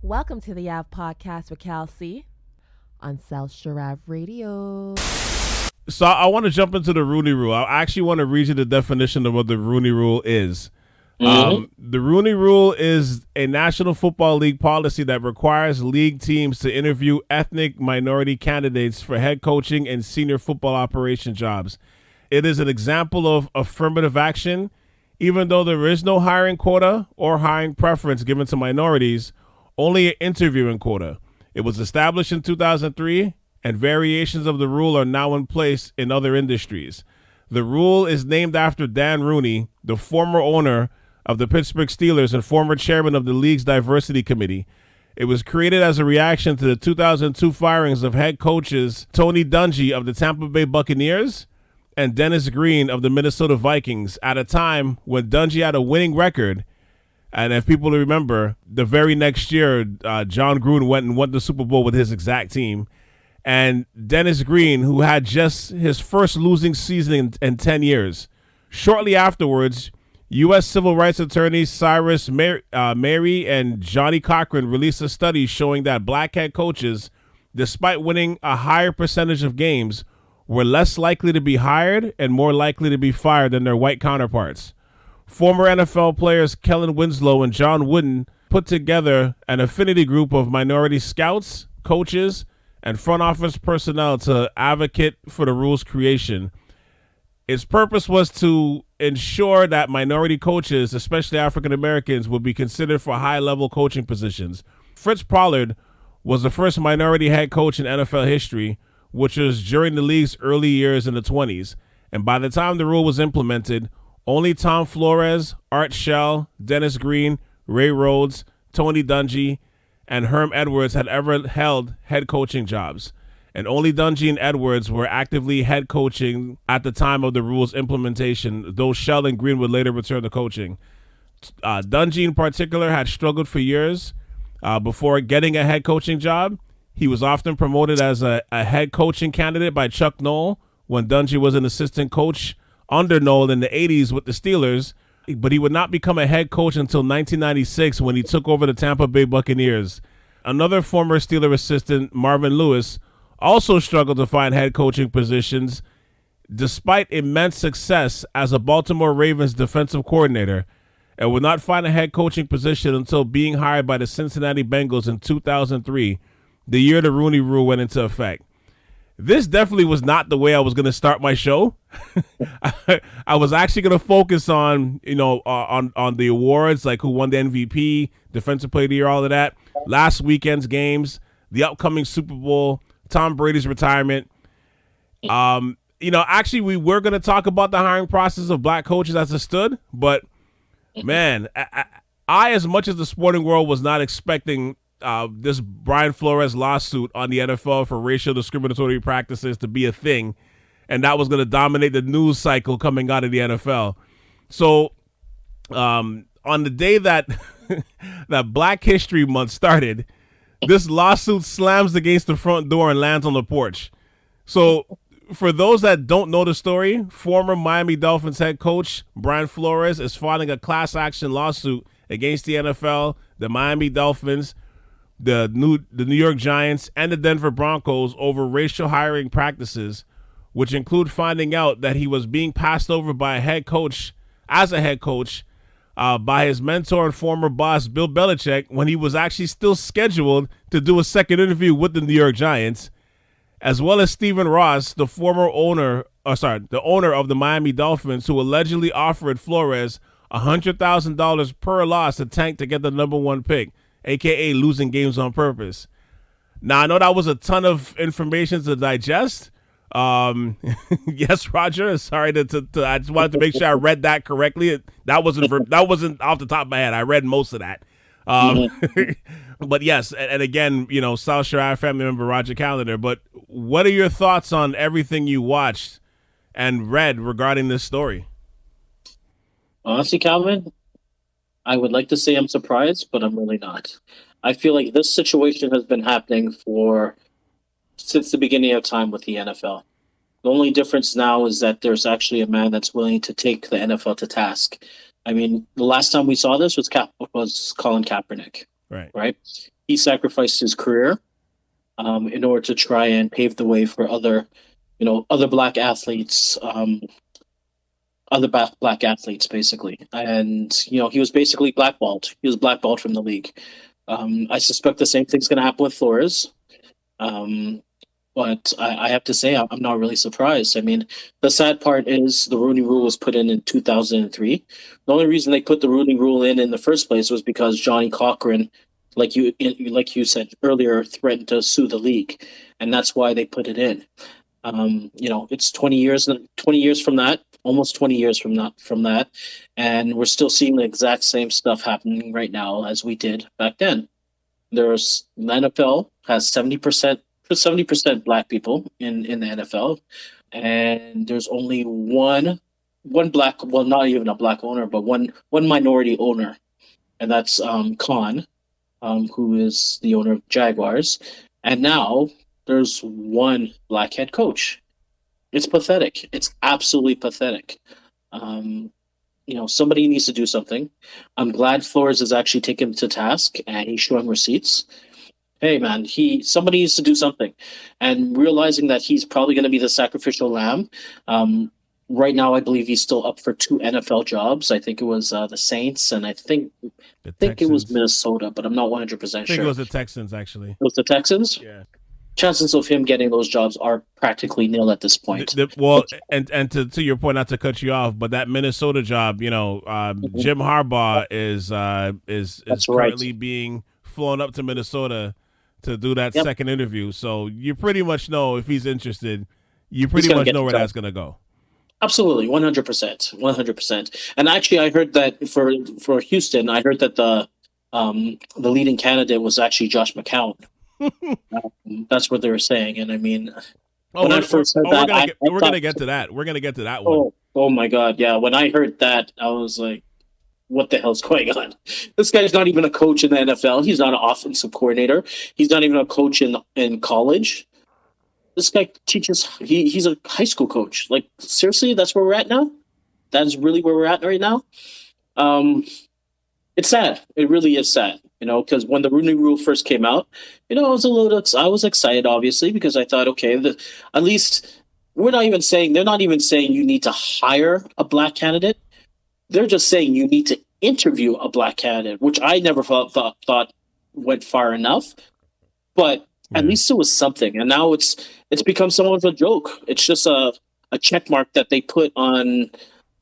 Welcome to the Ave Podcast with Cal C on South Shore Ave Radio. So I want to jump into the Rooney Rule. I actually want to read you the definition of what the Rooney Rule is. The Rooney Rule is a National Football League policy that requires league teams to interview ethnic minority candidates for head coaching and senior football operation jobs. It is an example of affirmative action. Even though there is no hiring quota or hiring preference given to minorities, only an interviewing quota. It was established in 2003, and variations of the rule are now in place in other industries. The rule is named after Dan Rooney, the former owner of the Pittsburgh Steelers and former chairman of the league's diversity committee. It was created as a reaction to the 2002 firings of head coaches Tony Dungy of the Tampa Bay Buccaneers and Dennis Green of the Minnesota Vikings at a time when Dungy had a winning record. And if people remember, the very next year, John Gruden went and won the Super Bowl with his exact team. And Dennis Green, who had just his first losing season in 10 years. Shortly afterwards, U.S. civil rights attorneys Cyrus Mary and Johnny Cochran released a study showing that black head coaches, despite winning a higher percentage of games, were less likely to be hired and more likely to be fired than their white counterparts. Former NFL players Kellen Winslow and John Wooden put together an affinity group of minority scouts, coaches, and front office personnel to advocate for the rule's creation. Its purpose was to ensure that minority coaches, especially African Americans, would be considered for high-level coaching positions. Fritz Pollard was the first minority head coach in NFL history, which was during the league's early years in the 20s. And by the time the rule was implemented, only Tom Flores, Art Shell, Dennis Green, Ray Rhodes, Tony Dungy, and Herm Edwards had ever held head coaching jobs. And only Dungy and Edwards were actively head coaching at the time of the rule's implementation, though Shell and Green would later return to coaching. Dungy in particular had struggled for years before getting a head coaching job. He was often promoted as a head coaching candidate by Chuck Noll when Dungy was an assistant coach under Noll in the 80s with the Steelers, but he would not become a head coach until 1996 when he took over the Tampa Bay Buccaneers. Another former Steeler assistant, Marvin Lewis, also struggled to find head coaching positions despite immense success as a Baltimore Ravens defensive coordinator, and would not find a head coaching position until being hired by the Cincinnati Bengals in 2003, the year the Rooney Rule went into effect. This definitely was not the way I was going to start my show. I was actually going to focus on, on the awards, like who won the MVP, Defensive Player of the Year, all of that, last weekend's games, the upcoming Super Bowl, Tom Brady's retirement. Actually, we were going to talk about the hiring process of black coaches as it stood, but man, I, as much as the sporting world was not expecting this Brian Flores lawsuit on the NFL for racial discriminatory practices to be a thing, and that was going to dominate the news cycle coming out of the NFL. So on the day that that Black History Month started, this lawsuit slams against the front door and lands on the porch. So for those that don't know the story, former Miami Dolphins head coach Brian Flores is filing a class action lawsuit against the NFL, the Miami Dolphins, the New York Giants, and the Denver Broncos over racial hiring practices, which include finding out that he was being passed over by a head coach by his mentor and former boss Bill Belichick when he was actually still scheduled to do a second interview with the New York Giants, as well as Stephen Ross, the owner of the Miami Dolphins, who allegedly offered Flores $100,000 per loss to tank to get the number one pick, a.k.a. losing games on purpose. Now, I know that was a ton of information to digest. Yes, Roger. Sorry I just wanted to make sure I read that correctly. That wasn't off the top of my head. I read most of that. But yes, and again, South Shore Ave family member Roger Callender. But what are your thoughts on everything you watched and read regarding this story? Honestly, Calvin, I would like to say I'm surprised, but I'm really not. I feel like this situation has been happening since the beginning of time with the NFL. The only difference now is that there's actually a man that's willing to take the NFL to task. I mean, the last time we saw this was Colin Kaepernick. Right. Right. he sacrificed his career in order to try and pave the way for other black athletes, black athletes, basically. And he was basically blackballed. He was blackballed from the league. I suspect the same thing's going to happen with Flores. But I have to say, I'm not really surprised. I mean, the sad part is the Rooney Rule was put in 2003. The only reason they put the Rooney Rule in the first place was because Johnny Cochran, like you said earlier, threatened to sue the league, and that's why they put it in. It's 20 years from that, almost 20 years from that, and we're still seeing the exact same stuff happening right now as we did back then. The NFL has 70% black people in the NFL, and there's only one black, well, not even a black owner, but one minority owner, and that's Khan, who is the owner of Jaguars, and now there's one black head coach. It's pathetic. It's absolutely pathetic. Somebody needs to do something. I'm glad Flores is actually taken to task and he's showing receipts. Hey man, somebody needs to do something, and realizing that he's probably going to be the sacrificial lamb. Right now, I believe he's still up for 2 NFL jobs. I think it was the Saints, and I think it was Minnesota, but I'm not 100% sure. I think it was the Texans, actually. It was the Texans? Yeah. Chances of him getting those jobs are practically nil at this point. And to your point, not to cut you off, but that Minnesota job, Jim Harbaugh is currently being flown up to Minnesota to do that second interview. So you pretty much know if he's interested. You pretty much know where that's going to go. Absolutely, 100%. And actually, I heard that for Houston, I heard that the leading candidate was actually Josh McCown. That's what they were saying, and I mean, we're going to get to that. We're going to get to that one. Oh my God, yeah. When I heard that, I was like, what the hell's going on? This guy's not even a coach in the NFL. He's not an offensive coordinator. He's not even a coach in college. This guy teaches. He's a high school coach. Like, seriously, that's where we're at now? That's really where we're at right now? It's sad. It really is sad. Because when the Rooney Rule first came out, I was excited, obviously, because I thought, okay, at least they're not even saying you need to hire a black candidate. They're just saying you need to interview a black candidate, which I never thought went far enough. But at least it was something. And now it's become somewhat of a joke. It's just a check mark that they put on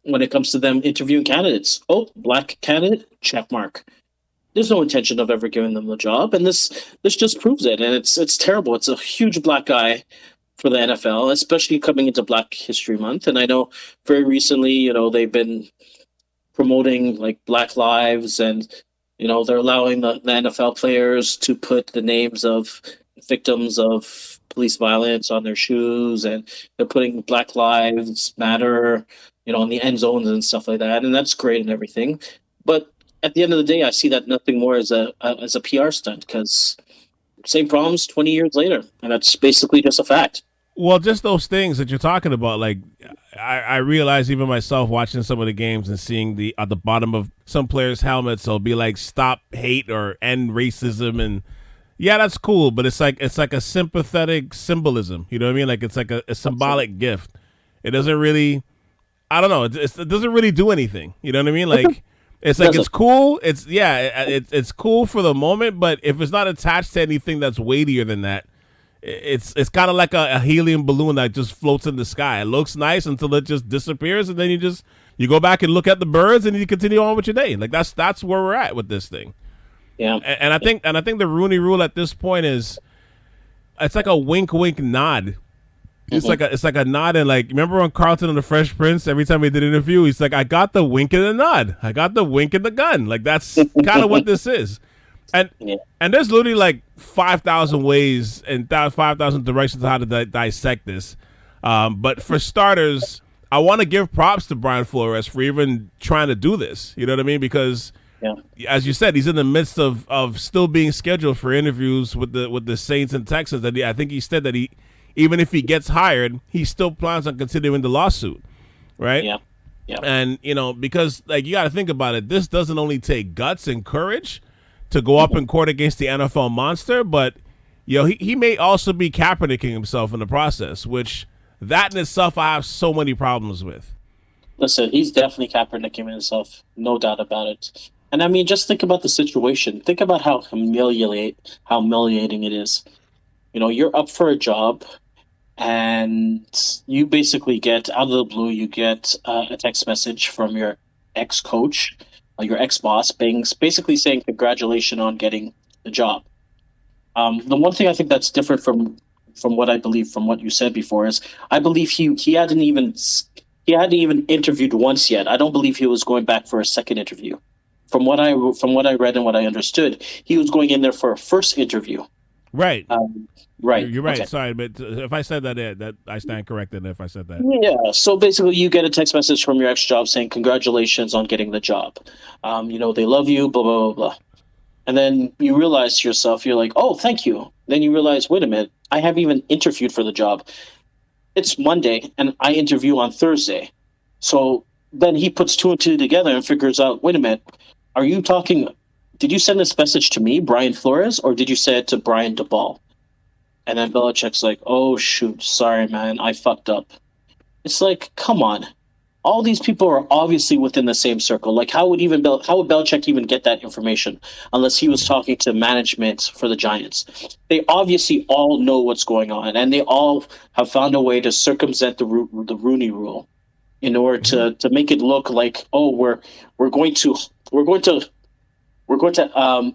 when it comes to them interviewing candidates. Oh, black candidate, check mark. There's no intention of ever giving them the job, and this just proves it. And it's terrible. It's a huge black eye for the NFL, especially coming into Black History Month. And I know very recently, they've been promoting like Black Lives, and they're allowing the NFL players to put the names of victims of police violence on their shoes, and they're putting Black Lives Matter, in the end zones and stuff like that, and that's great and everything. But at the end of the day, I see that nothing more as a PR stunt, because same problems 20 years later, and that's basically just a fact. Well, just those things that you're talking about, like I realize even myself watching some of the games and seeing at the bottom of some players' helmets, it'll be like "Stop hate" or "End racism," and yeah, that's cool, but it's like a sympathetic symbolism. You know what I mean? Like it's like a symbolic gift. It doesn't really, I don't know, it doesn't really do anything. You know what I mean? Like. It's like it's cool. It's cool for the moment, but if it's not attached to anything that's weightier than that, it's kind of like a helium balloon that just floats in the sky. It looks nice until it just disappears, and then you go back and look at the birds, and you continue on with your day. Like that's where we're at with this thing. Yeah, and I think the Rooney Rule at this point it's like a wink nod. It's like a nod, and like, remember on Carlton and the Fresh Prince, every time he did an interview, he's like, I got the wink and the nod. I got the wink and the gun. Like, that's kind of what this is. And there's literally like 5,000 ways and 5,000 directions how to dissect this. But for starters, I want to give props to Brian Flores for even trying to do this. You know what I mean? Because as you said, he's in the midst of still being scheduled for interviews with the Saints and Texans. And I think he said that even if he gets hired, he still plans on continuing the lawsuit, right? Yeah. And, because, like, you got to think about it. This doesn't only take guts and courage to go up in court against the NFL monster, but he may also be Kaepernicking himself in the process, which that in itself I have so many problems with. Listen, he's definitely Kaepernicking himself, no doubt about it. And I mean, just think about the situation. Think about how humiliating it is. You're up for a job, and you basically get out of the blue. You get a text message from your ex-coach, your ex-boss, basically saying congratulations on getting the job. The one thing I think that's different from what I believe from what you said before is I believe he hadn't even interviewed once yet. I don't believe he was going back for a second interview. From what I read and what I understood, he was going in there for a first interview. Right. Right. You're right. Okay. Sorry, but if I said that I stand corrected if I said that. Yeah. So basically, you get a text message from your ex-job saying congratulations on getting the job. They love you. Blah blah blah blah. And then you realize to yourself, you're like, oh, thank you. Then you realize, wait a minute, I haven't even interviewed for the job. It's Monday, and I interview on Thursday. So then he puts two and two together and figures out, wait a minute, did you send this message to me, Brian Flores, or did you say it to Brian DeBall? And then Belichick's like, oh, shoot, sorry, man, I fucked up. It's like, come on. All these people are obviously within the same circle. Like, how would Belichick even get that information unless he was talking to management for the Giants? They obviously all know what's going on, and they all have found a way to circumvent the Rooney Rule in order to make it look like, oh, we're going to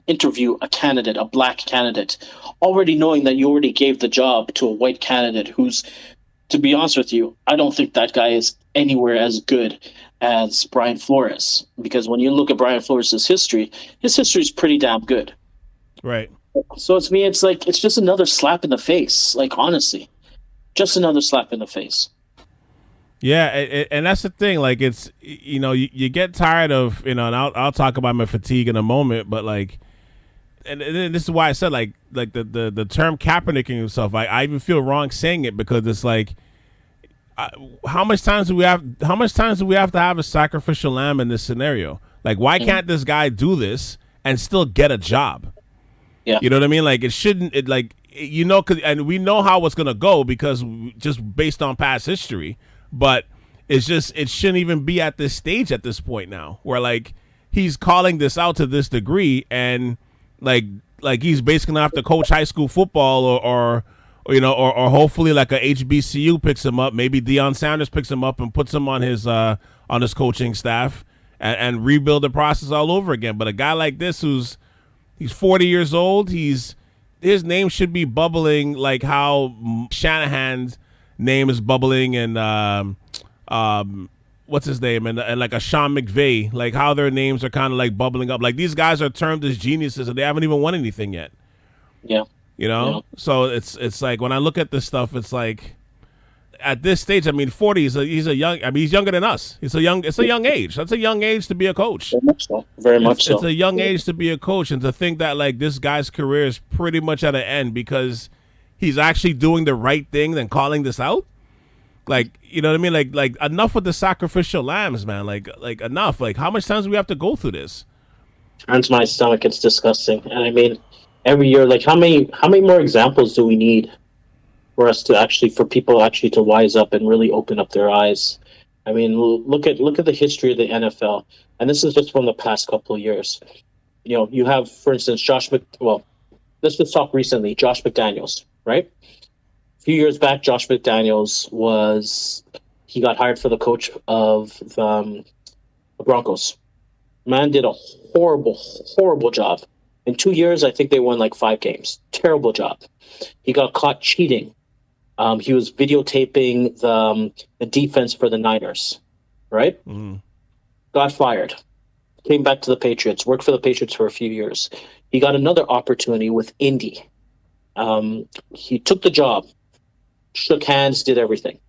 interview a candidate, a black candidate, already knowing that you already gave the job to a white candidate who's, to be honest with you, I don't think that guy is anywhere as good as Brian Flores. Because when you look at Brian Flores' history, his history is pretty damn good. Right. So it's just another slap in the face. Like, honestly, just another slap in the face. Yeah, and that's the thing. Like, it's, you get tired of, and I'll talk about my fatigue in a moment, but like, and this is why I said like the term Kaepernicking himself. I even feel wrong saying it because it's like, how much times do we have to have a sacrificial lamb in this scenario? Like, why can't this guy do this and still get a job? Yeah, you know what I mean. Like, it shouldn't. It like and we know how it's gonna go because just based on past history. But it shouldn't even be at this stage at this point now, where like he's calling this out to this degree, and like he's basically gonna have to coach high school football, or hopefully like a HBCU picks him up, maybe Deion Sanders picks him up and puts him on his coaching staff, and rebuild the process all over again. But a guy like this he's 40 years old, his name should be bubbling like how Shanahan's name is bubbling, and what's his name, and like a Sean McVay, like how their names are kind of like bubbling up. Like, these guys are termed as geniuses and they haven't even won anything yet. Yeah. Yeah. So it's like when I look at this stuff, it's like at this stage, I mean, 40 he's younger than us. It's a young age. That's a young age to be a coach. Very much so. Very much so. It's a young age to be a coach, and to think that like this guy's career is pretty much at an end because he's actually doing the right thing and calling this out. Like, you know what I mean? Like enough with the sacrificial lambs, man. Like enough. Like, how much times do we have to go through this? Turns my stomach. It's disgusting. And I mean, every year, like, how many more examples do we need for people actually to wise up and really open up their eyes? I mean, look at the history of the NFL, and this is just from the past couple of years. You have, for instance, let's just talk recently. Josh McDaniels, right? A few years back, Josh McDaniels he got hired for the coach of the Broncos. Man did a horrible, horrible job. In 2 years, I think they won like 5 games. Terrible job. He got caught cheating. He was videotaping the defense for the Niners, right? Mm. Got fired. Came back to the Patriots. Worked for the Patriots for a few years. He got another opportunity with Indy. He took the job, shook hands, did everything.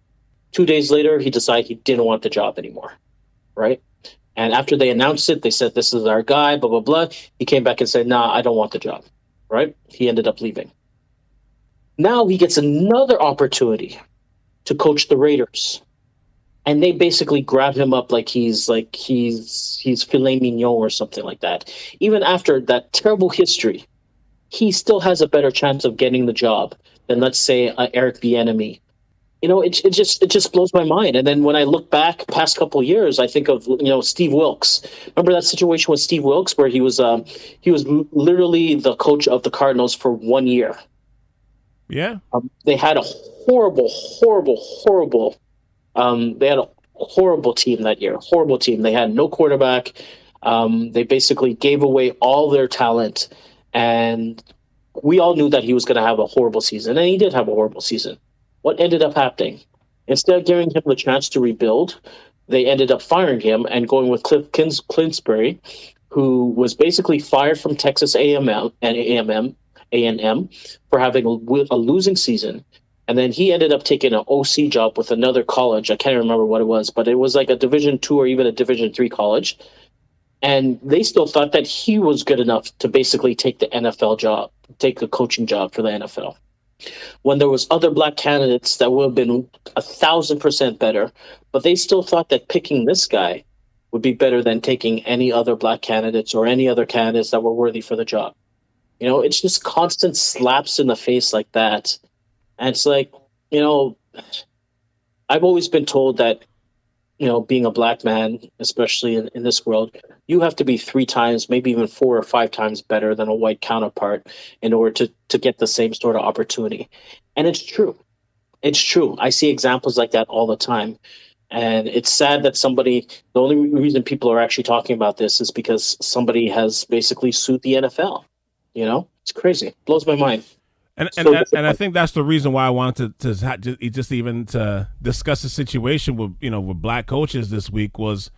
2 days later, he decided he didn't want the job anymore, right? And after they announced it, they said, this is our guy, blah, blah, blah. He came back and said, nah, I don't want the job, right? He ended up leaving. Now he gets another opportunity to coach the Raiders. and they basically grab him up like he's filet mignon or something like that. Even after that terrible history, he still has a better chance of getting the job than, let's say, Eric Bieniemy. It just blows my mind. And then when I look back past couple years, I think of Steve Wilkes. Remember that situation with Steve Wilkes where he was literally the coach of the Cardinals for 1 year. Yeah, they had a horrible they had a horrible team that year. Horrible team. They had no quarterback. They basically gave away all their talent, and we all knew that he was going to have a horrible season, and he did have a horrible season. What ended up happening? Instead of giving him the chance to rebuild, they ended up firing him and going with Cliff Kingsbury, who was basically fired from Texas A&M for having a losing season. And then he ended up taking an OC job with another college. I can't remember what it was, but it was like a Division II or even a Division III college. And they still thought that he was good enough to basically take the NFL job, take the coaching job for the NFL. When there was other black candidates that would have been 1,000% better, but they still thought that picking this guy would be better than taking any other black candidates or any other candidates that were worthy for the job. It's just constant slaps in the face like that. And it's like, I've always been told that, being a black man, especially in this world, you have to be 3 times, maybe even 4 or 5 times better than a white counterpart in order to get the same sort of opportunity. And it's true. It's true. I see examples like that all the time. And it's sad that the only reason people are actually talking about this is because somebody has basically sued the NFL. It's crazy. It blows my mind. And I think that's the reason why I wanted to just even to discuss the situation with black coaches this week was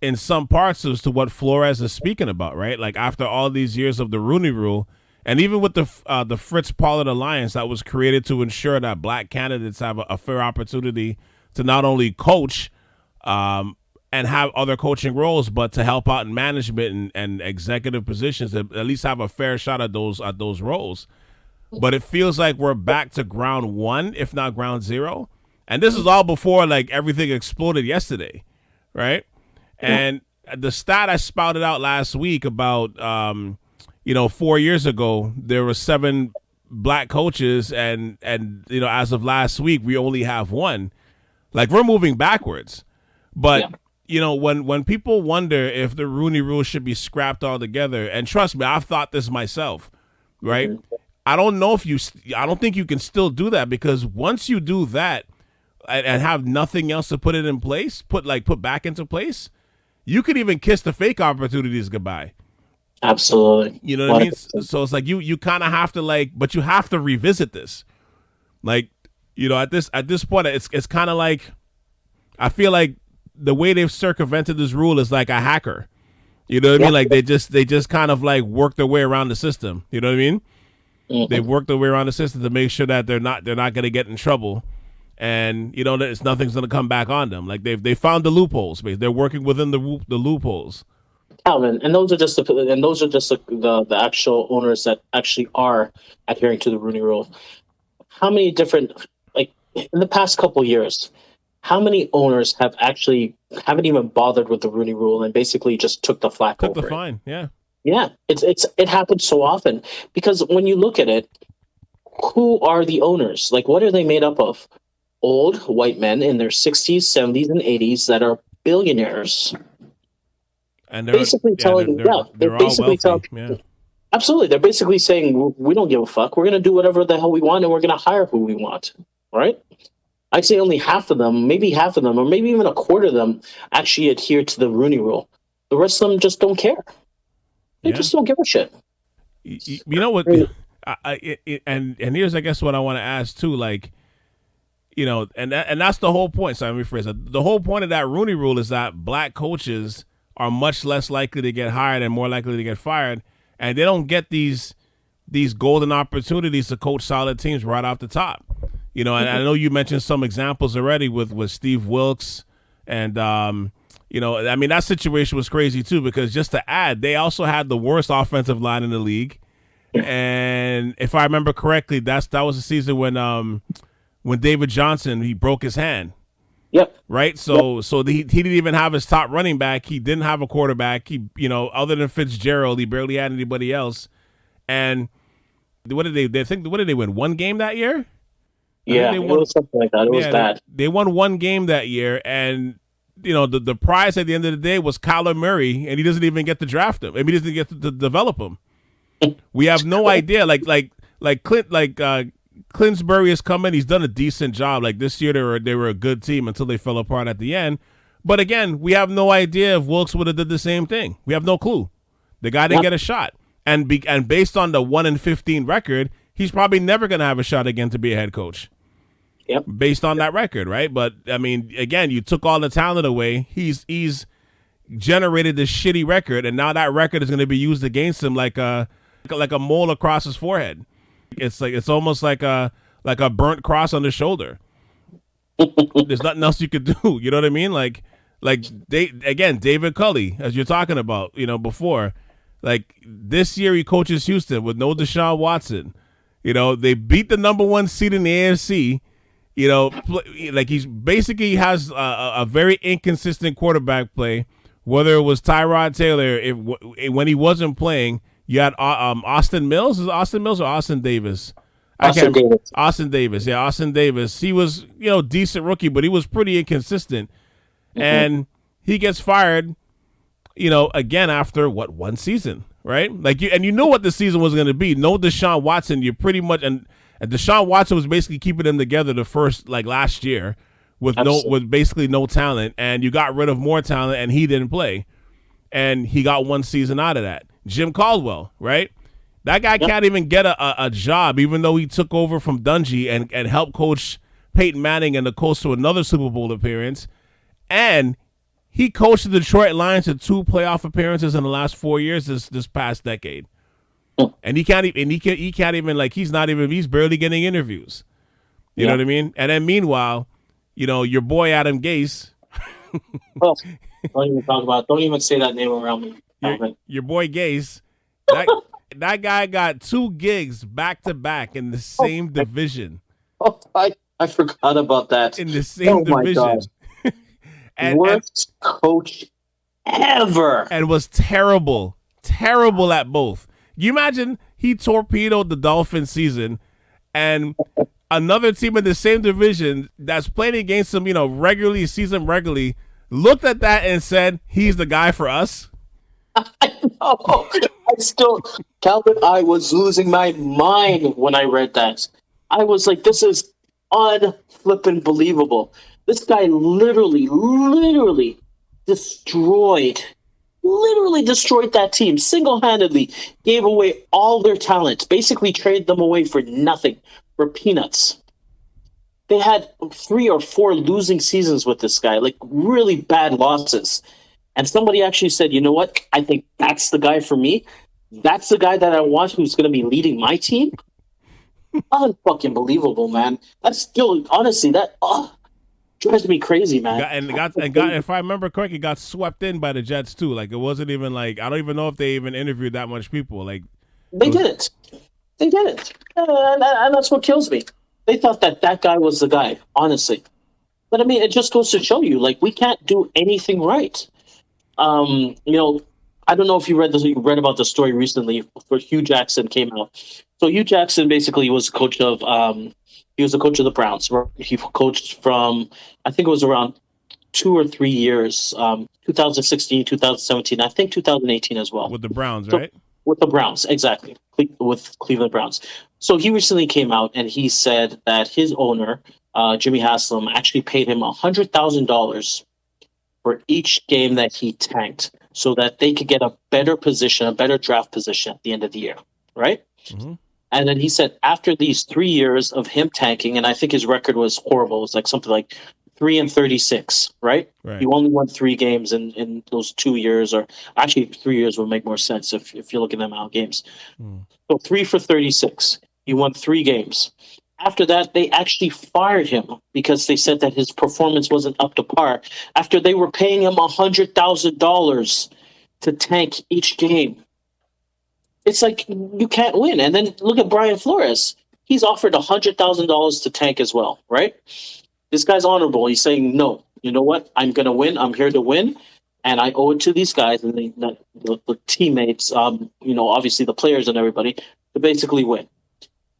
in some parts as to what Flores is speaking about, right? Like after all these years of the Rooney Rule, and even with the Fritz Pollard Alliance that was created to ensure that black candidates have a fair opportunity to not only coach and have other coaching roles, but to help out in management and executive positions, to at least have a fair shot at those roles. But it feels like we're back to ground one, if not ground zero. And this is all before like everything exploded yesterday, right? And the stat I spouted out last week about, 4 years ago, there were 7 black coaches and as of last week, we only have 1. Like we're moving backwards. But, when people wonder if the Rooney Rule should be scrapped altogether, and trust me, I've thought this myself, right? I don't think you can still do that, because once you do that and have nothing else to put it in place, put back into place, you could even kiss the fake opportunities goodbye. Absolutely. You know what I mean? So it's like you kind of have to but you have to revisit this. Like, at this point, it's kind of like, I feel like the way they've circumvented this rule is like a hacker. You know what I mean? Like they just kind of like work their way around the system. You know what I mean? Mm-hmm. They've worked their way around the system to make sure that they're not going to get in trouble, and that nothing's going to come back on them. Like they found the loopholes. They're working within the loopholes. Calvin, and those are just the actual owners that actually are adhering to the Rooney Rule. How many different, like in the past couple of years, how many owners haven't even bothered with the Rooney Rule and basically just took the flak over the fine? Yeah. Yeah, it happens so often, because when you look at it, who are the owners? Like, what are they made up of? Old white men in their 60s, 70s, and 80s that are billionaires. And they're basically telling, absolutely, they're basically saying, we don't give a fuck. We're going to do whatever the hell we want, and we're going to hire who we want, right? I'd say only half of them, or maybe even a quarter of them, actually adhere to the Rooney Rule. The rest of them just don't care. They just don't give a shit. You know what? And here's, I guess, what I want to ask too. Like, and that's the whole point. So let me rephrase it. The whole point of that Rooney Rule is that black coaches are much less likely to get hired and more likely to get fired, and they don't get these golden opportunities to coach solid teams right off the top. And I know you mentioned some examples already with Steve Wilkes and. That situation was crazy too, because just to add, they also had the worst offensive line in the league. And if I remember correctly, that was the season when David Johnson, he broke his hand. Yep. Right. So he didn't even have his top running back. He didn't have a quarterback. He, other than Fitzgerald, he barely had anybody else. And what did they win? One game that year? Yeah, it was something like that. It was bad. They won one game that year, and the prize at the end of the day was Kyler Murray, and he doesn't even get to draft him. I mean, he doesn't get to develop him. We have no idea. Clinsbury has come in. He's done a decent job. Like this year, they were a good team until they fell apart at the end. But again, we have no idea if Wilkes would have did the same thing. We have no clue. The guy didn't get a shot, and based on the 1-15 record, he's probably never going to have a shot again to be a head coach. Yep. Based on that record, right? But I mean, again, you took all the talent away. He's generated this shitty record, and now that record is going to be used against him like a mole across his forehead. It's almost like a burnt cross on the shoulder. There's nothing else you could do. You know what I mean? David Culley, as you're talking about, before, like this year he coaches Houston with no Deshaun Watson. They beat the number 1 seed in the AFC. He has a very inconsistent quarterback play. Whether it was Tyrod Taylor, when he wasn't playing, you had Austin Mills. Is it Austin Mills or Austin Davis? Austin Davis. Austin Davis. Yeah, Austin Davis. He was, decent rookie, but he was pretty inconsistent. Mm-hmm. And he gets fired, again after one season, right? And you know what the season was going to be. No Deshaun Watson. You pretty much and Deshaun Watson was basically keeping them together the first last year with basically no talent, and you got rid of more talent, and he didn't play, and he got one season out of that. Jim Caldwell, right? That guy can't even get a job, even though he took over from Dungy and helped coach Peyton Manning and the Colts to another Super Bowl appearance, and he coached the Detroit Lions to 2 playoff appearances in the last 4 years this past decade. And he's barely getting interviews. You know what I mean? And then meanwhile, your boy Adam Gase. Don't even say that name around me. Your boy Gase, that guy got 2 gigs back to back in the same division. Oh, I forgot about that. In the same division. Worst coach ever. And was terrible at both. You imagine he torpedoed the Dolphins season, and another team in the same division that's playing against him, regularly, looked at that and said, he's the guy for us. I know. Calvin, I was losing my mind when I read that. I was like, this is unflippin' believable. This guy literally destroyed that team single-handedly, gave away all their talent, basically traded them away for nothing, for peanuts. They had 3 or 4 losing seasons with this guy, really bad losses. And somebody actually said, you know what? I think that's the guy for me. That's the guy that I want who's going to be leading my team. Unfucking believable, man. That's still, honestly, drives me crazy, man. If I remember correctly, got swept in by the Jets too. It wasn't even I don't even know if they even interviewed that much people. They didn't. They didn't, and that's what kills me. They thought that guy was the guy, honestly. But I mean, it just goes to show you, we can't do anything right. I don't know if you read about the story recently where Hugh Jackson came out. So Hugh Jackson basically was a coach of the Browns. He coached from, I think it was around 2 or 3 years, 2016, 2017, I think 2018 as well. With the Browns, right? With the Browns, exactly. With Cleveland Browns. So he recently came out and he said that his owner, Jimmy Haslam, actually paid him $100,000 for each game that he tanked so that they could get a better draft position at the end of the year, right? Mm-hmm. And then he said after these 3 years of him tanking, and I think his record was horrible. It was something like 3-36, right? He only won 3 games in those 2 years, or actually 3 years would make more sense if you're looking at the amount of games. So 3 for 36. He won 3 games. After that, they actually fired him because they said that his performance wasn't up to par after they were paying him $100,000 to tank each game. It's you can't win. And then look at Brian Flores. He's offered $100,000 to tank as well, right? This guy's honorable. He's saying, no, you know what? I'm going to win. I'm here to win. And I owe it to these guys and the teammates, obviously the players and everybody, to basically win.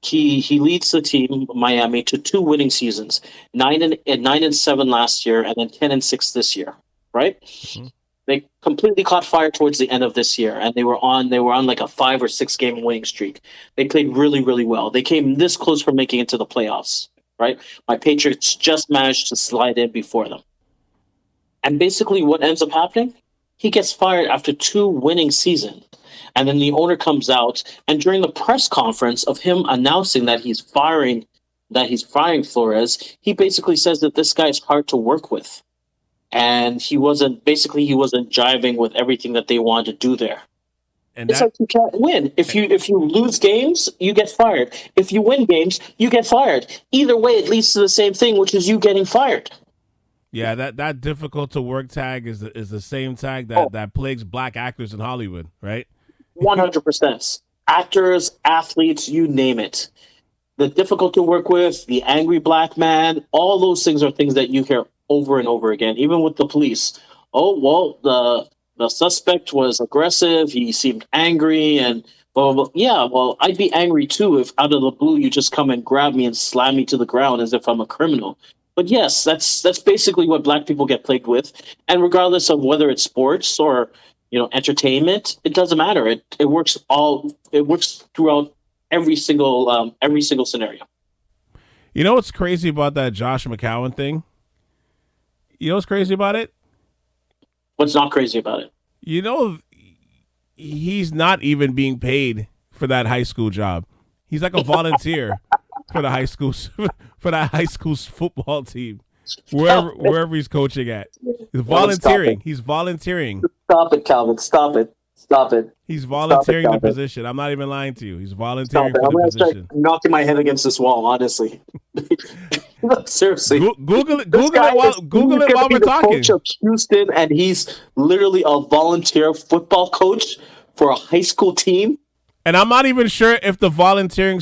He leads the team, Miami, to 2 winning seasons, 9-7 last year, and then 10-6 this year. Right? Mm-hmm. They completely caught fire towards the end of this year, and they were on like a 5 or 6 game winning streak. They played really, really well. They came this close from making it to the playoffs. Right? My Patriots just managed to slide in before them. And basically, what ends up happening? He gets fired after 2 winning seasons. And then the owner comes out, and during the press conference of him announcing that he's firing Flores, he basically says that this guy's hard to work with, and he wasn't jiving with everything that they wanted to do there. And it's like you can't win. If you lose games, you get fired. If you win games, you get fired. Either way, it leads to the same thing, which is you getting fired. Yeah, that difficult to work tag is the same tag that plagues black actors in Hollywood, right? 100%. Actors, athletes, you name it. The difficult to work with, the angry black man, all those things are things that you hear over and over again, even with the police. Oh, well, the suspect was aggressive, he seemed angry, and blah, blah, blah. Yeah, well, I'd be angry too if out of the blue you just come and grab me and slam me to the ground as if I'm a criminal. But yes, that's basically what black people get plagued with. And regardless of whether it's sports or entertainment, it doesn't matter. It works throughout every single scenario. You know what's crazy about that Josh McCown thing? You know what's crazy about it? What's not crazy about it? He's not even being paid for that high school job. He's like a volunteer for the high school for that high school football team, wherever he's coaching at. He's volunteering. He's volunteering. Stop it, Calvin. Stop it. He's volunteering the position. I'm not even lying to you. He's volunteering for the position. I'm going to start knocking my head against this wall, honestly. Seriously. Google it while we're talking. Coach of Houston, and he's literally a volunteer football coach for a high school team. And I'm not even sure if the volunteering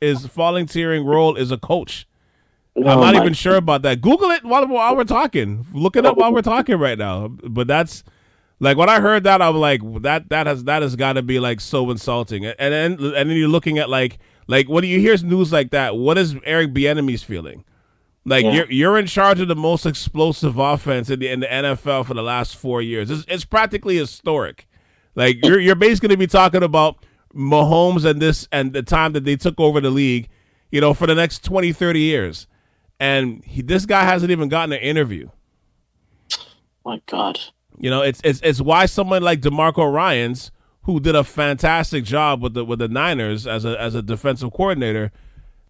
volunteering role is a coach. I'm not even sure about that. Google it while we're talking. Look it up while we're talking right now. But that's like when I heard that, I'm like, that has got to be like so insulting. And then you're looking at like when you hear news like that, what is Eric Bieniemy's feeling? Like you're in charge of the most explosive offense in the NFL for the last 4 years. It's practically historic. Like you're basically going to be talking about Mahomes and the time that they took over the league, for the next 20, 30 years. And this guy hasn't even gotten an interview. My God. It's why someone like DeMarco Ryans, who did a fantastic job with the Niners as a defensive coordinator,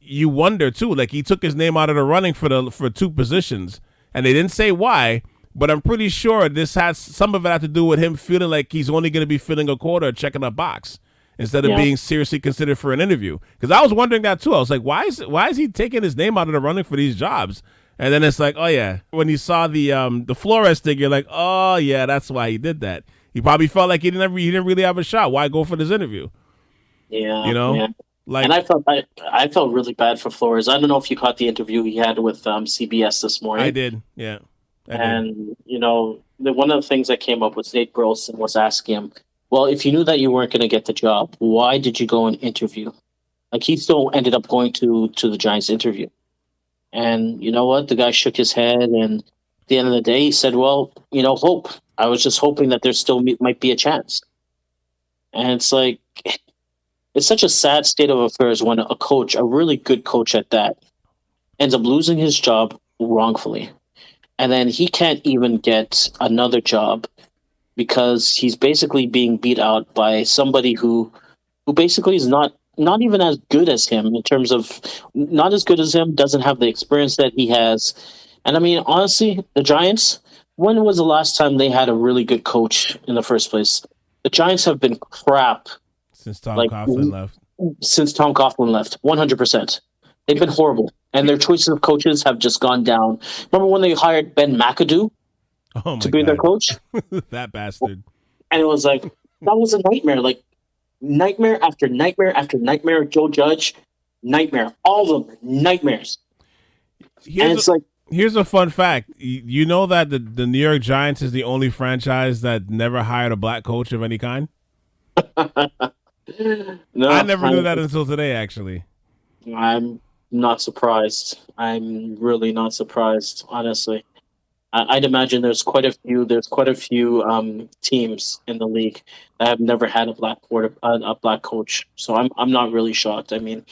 you wonder too. Like he took his name out of the running for 2 positions, and they didn't say why. But I'm pretty sure some of it had to do with him feeling like he's only going to be filling a quota or checking a box instead of being seriously considered for an interview. Because I was wondering that too. I was like, why is he taking his name out of the running for these jobs? And then it's like, oh yeah, when you saw the Flores thing, you're like, oh yeah, that's why he did that. He probably felt like he didn't really have a shot. Why go for this interview? Yeah, and I felt really bad for Flores. I don't know if you caught the interview he had with CBS this morning. I did, yeah. And one of the things that came up was Nate Burleson was asking him, well, if you knew that you weren't going to get the job, why did you go and interview? Like he still ended up going to the Giants interview. And you know what? The guy shook his head, and at the end of the day, he said, well, hope. I was just hoping that there still might be a chance. And it's like, it's such a sad state of affairs when a coach, a really good coach at that, ends up losing his job wrongfully. And then he can't even get another job because he's basically being beat out by somebody who basically is not even as good as him in terms of not as good as him, doesn't have the experience that he has. And I mean, honestly, the Giants, when was the last time they had a really good coach in the first place? The Giants have been crap. Since Tom Coughlin left. Since Tom Coughlin left, 100%. They've been horrible. And their choices of coaches have just gone down. Remember when they hired Ben McAdoo to be their coach? That bastard. And it was like, that was a nightmare. Like, nightmare after nightmare after nightmare. Joe Judge, nightmare. All of them, nightmares. Here's a fun fact. You know that the New York Giants is the only franchise that never hired a black coach of any kind? No, I never knew that until today, actually. I'm not surprised. I'm really not surprised, honestly. I'd imagine there's quite a few teams in the league that have never had a black coach. So I'm not really shocked. I mean,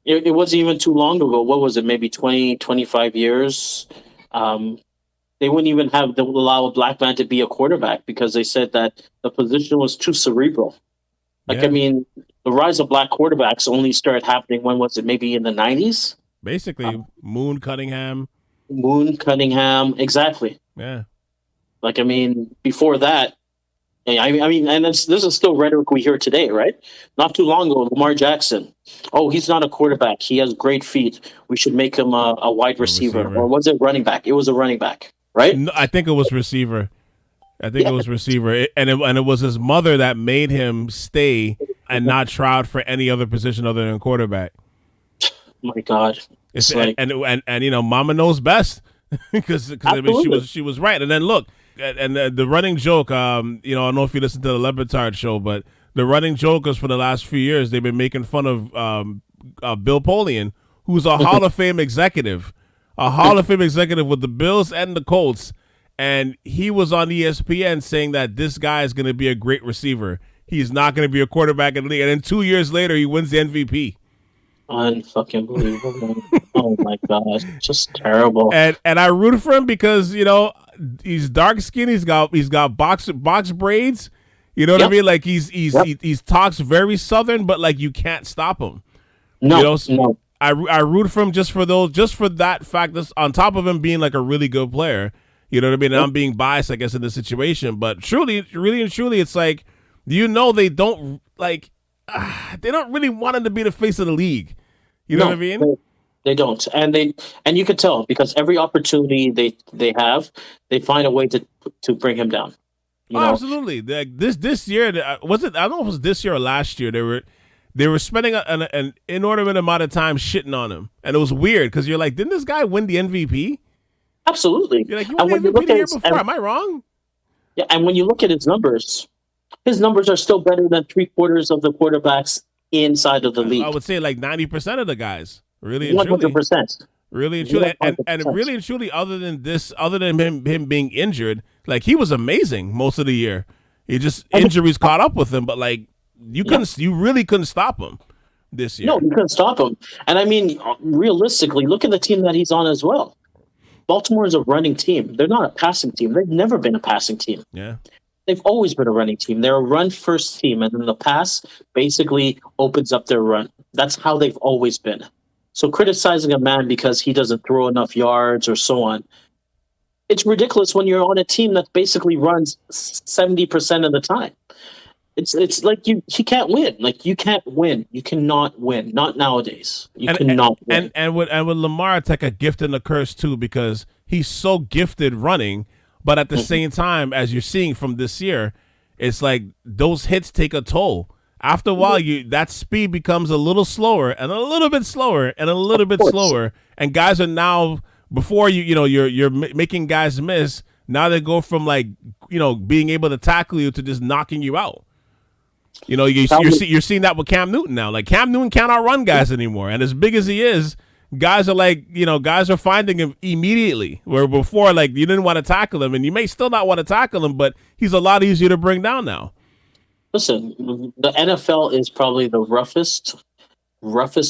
it wasn't even too long ago. What was it? Maybe 20, 25 years. They wouldn't even allow a black man to be a quarterback because they said that the position was too cerebral. I mean, the rise of black quarterbacks only started happening, when was it? Maybe in the 90s? Basically, Moon Cunningham, exactly. Yeah. I mean, before that, I mean, and this is still rhetoric we hear today, right? Not too long ago, Lamar Jackson. Oh, he's not a quarterback. He has great feet. We should make him a wide receiver. Or was it running back? It was a running back, right? No, I think it was receiver. And it was his mother that made him stay and not try out for any other position other than quarterback. My God, and you know, Mama knows best because I mean, she was right. And then look, and the running joke, you know, I don't know if you listen to the Lebertard show, but the running joke is for the last few years they've been making fun of Bill Polian, who's a Hall of Fame executive, with the Bills and the Colts. And he was on ESPN saying that this guy is going to be a great receiver. He's not going to be a quarterback in the league. And then 2 years later, he wins the MVP. Unfucking believable. Oh, my God. Just terrible. And I root for him because, you know, he's dark skinned. He's got box braids. You know what I mean? Like, he's talks very Southern, but, like, you can't stop him. No, you know? no. I root for him just for that fact. On top of him being, like, a really good player. You know what I mean? And I'm being biased, I guess, in this situation. But truly, really and truly, it's like, you know, they don't really want him to be the face of the league. You know what I mean? They don't. And you could tell because every opportunity they have, they find a way to bring him down. You know? Absolutely. This year, was it? I don't know if it was this year or last year. They were spending an inordinate amount of time shitting on him. And it was weird because you're like, didn't this guy win the MVP? Absolutely. You're like, you won the MVP the year before. Am I wrong? Yeah, and when you look at his numbers are still better than 3/4 of the quarterbacks inside of the league. I would say like 90% of the guys. Really and 100%. Really and truly. And really and truly, other than him being injured, like he was amazing most of the year. Injuries caught up with him, but like you really couldn't stop him this year. No, you couldn't stop him. And I mean, realistically, look at the team that he's on as well. Baltimore is a running team. They're not a passing team. They've never been a passing team. Yeah. They've always been a running team. They're a run-first team, and then the pass basically opens up their run. That's how they've always been. So criticizing a man because he doesn't throw enough yards or so on, it's ridiculous when you're on a team that basically runs 70% of the time. It's like he can't win. Like you can't win. You cannot win. Not nowadays. You cannot win. And with Lamar, it's like a gift and a curse too because he's so gifted running, but at the same time, as you're seeing from this year, it's like those hits take a toll. After a while, that speed becomes a little slower and a little bit slower and a little bit slower, and guys are now before you're making guys miss. Now they go from like being able to tackle you to just knocking you out. You know, you're seeing that with Cam Newton now. Like Cam Newton can't outrun guys anymore, and as big as he is, guys are finding him immediately. Where before, like you didn't want to tackle him, and you may still not want to tackle him, but he's a lot easier to bring down now. Listen, the NFL is probably the roughest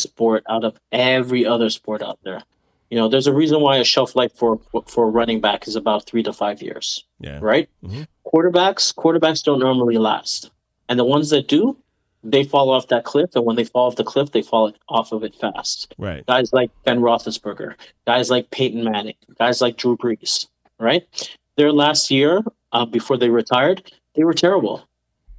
sport out of every other sport out there. You know, there's a reason why a shelf life for a running back is about 3 to 5 years. Yeah. Right? Mm-hmm. Quarterbacks don't normally last. And the ones that do, they fall off that cliff. And when they fall off the cliff, they fall off of it fast. Right. Guys like Ben Roethlisberger, guys like Peyton Manning, guys like Drew Brees, right? Their last year, before they retired, they were terrible.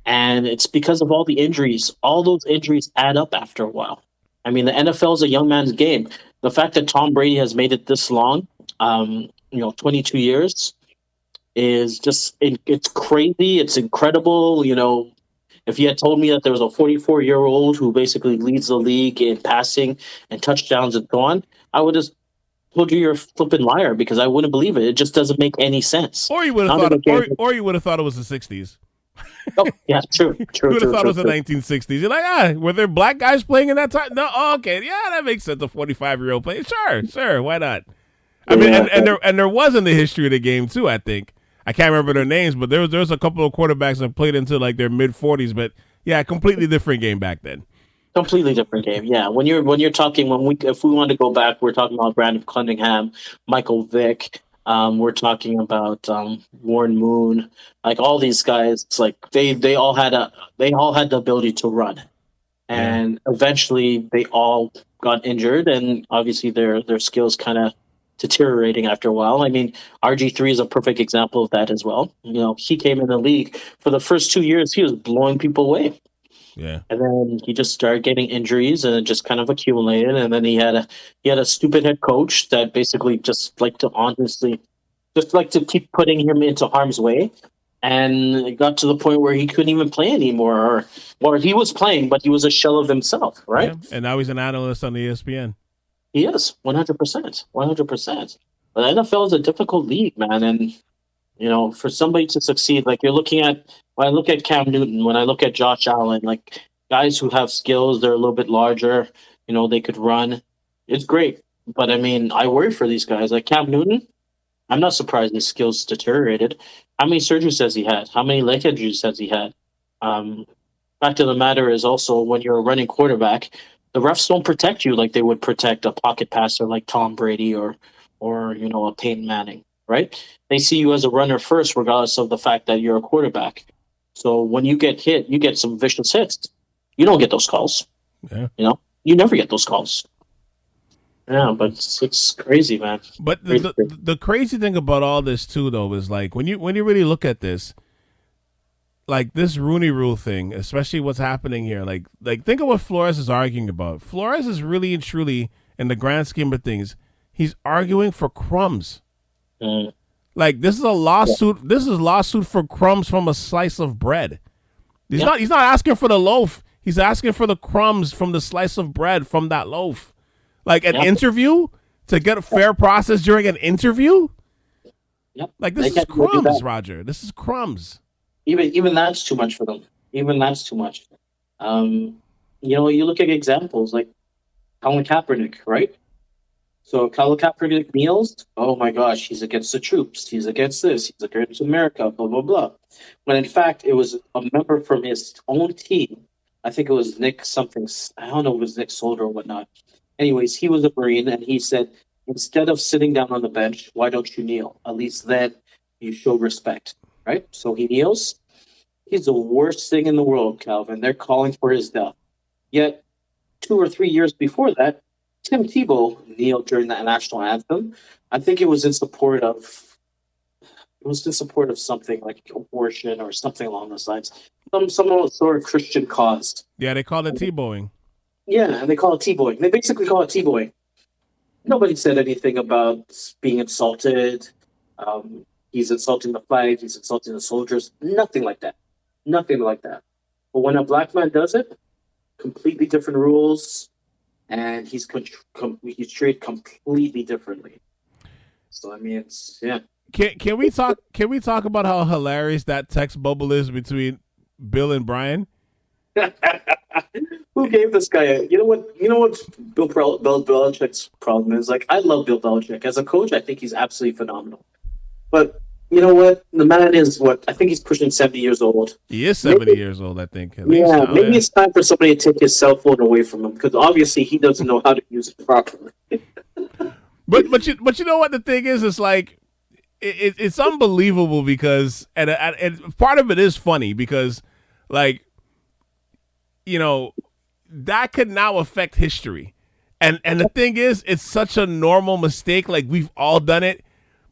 And it's because of all the injuries. All those injuries add up after a while. I mean, the NFL is a young man's game. The fact that Tom Brady has made it this long, 22 years, is just, it's crazy. It's incredible. You know, if you had told me that there was a 44-year-old who basically leads the league in passing and touchdowns and so on, I would have told you you're a flipping liar because I wouldn't believe it. It just doesn't make any sense. Or you would have thought, or you would have thought it was the '60s. Oh, yeah, true. You would have thought it was the 1960s. You're like, were there black guys playing in that time? No, okay, yeah, that makes sense. A 45-year-old playing, sure, why not? I mean, and there was in the history of the game too. I think I can't remember their names, but there was a couple of quarterbacks that played into like their mid 40s. But yeah, completely different game back then. Completely different game. Yeah, when you're talking if we want to go back, we're talking about Brandon Cunningham, Michael Vick. We're talking about Warren Moon, like all these guys. It's like they all had the ability to run, and eventually they all got injured, and obviously their skills kind of deteriorating after a while. I mean, RG3 is a perfect example of that as well. You know, he came in the league for the first 2 years, he was blowing people away. Yeah, and then he just started getting injuries, and it just kind of accumulated. And then he had a stupid head coach that basically just like to keep putting him into harm's way. And it got to the point where he couldn't even play anymore, or he was playing, but he was a shell of himself, right? Yeah. And now he's an analyst on the ESPN. He is 100%. But the NFL is a difficult league, man, and you know, for somebody to succeed, like you're looking at, when I look at Cam Newton, when I look at Josh Allen, like guys who have skills, they're a little bit larger, you know, they could run. It's great. But I mean, I worry for these guys. Like Cam Newton, I'm not surprised his skills deteriorated. How many surgeries has he had? How many leg injuries has he had? Fact of the matter is also, when you're a running quarterback, the refs don't protect you like they would protect a pocket passer like Tom Brady or you know, a Peyton Manning. Right? They see you as a runner first, regardless of the fact that you're a quarterback. So when you get hit, you get some vicious hits. You don't get those calls. Yeah. You know, you never get those calls. Yeah, but it's crazy, man. But the crazy thing about all this too, though, is like when you really look at this, like this Rooney Rule thing, especially what's happening here. Like think of what Flores is arguing about. Flores is really and truly, in the grand scheme of things, he's arguing for crumbs. Like this is a lawsuit. Yeah. This is a lawsuit for crumbs from a slice of bread. He's not asking for the loaf. He's asking for the crumbs from the slice of bread from that loaf. Like an interview, to get a fair process during an interview. Yep. Like this is crumbs, Roger. This is crumbs. Even that's too much for them. Even that's too much. You know, you look at examples like Colin Kaepernick, right? So Colin Kaepernick kneels. Oh my gosh, he's against the troops. He's against this. He's against America. Blah blah blah. When in fact it was a member from his own team. I think it was Nick something. I don't know if it was Nick Solder or whatnot. Anyways, he was a Marine, and he said, instead of sitting down on the bench, why don't you kneel? At least then you show respect, right? So he kneels. He's the worst thing in the world, Calvin. They're calling for his death. Yet 2 or 3 years before that, Tim Tebow kneeled during the national anthem. I think it was in support of something like abortion or something along those lines. Some sort of Christian cause. Yeah, they call it Tebowing. Yeah, and they call it Tebowing. They basically call it Tebowing. Nobody said anything about being insulted. He's insulting the flag. He's insulting the soldiers. Nothing like that. Nothing like that. But when a black man does it, completely different rules. And he's treated completely differently. So I mean, it's Can we talk about how hilarious that text bubble is between Bill and Brian? Who gave this guy you know what Bill Belichick's problem is? Like, I love Bill Belichick as a coach. I think he's absolutely phenomenal. But you know what? The man is I think he's pushing 70 years old. He is 70 years old, I think. Maybe it's time for somebody to take his cell phone away from him, because obviously he doesn't know how to use it properly. but you know what the thing is? It's like it's unbelievable because and part of it is funny because, like, you know, that could now affect history. And the thing is, it's such a normal mistake. Like, we've all done it.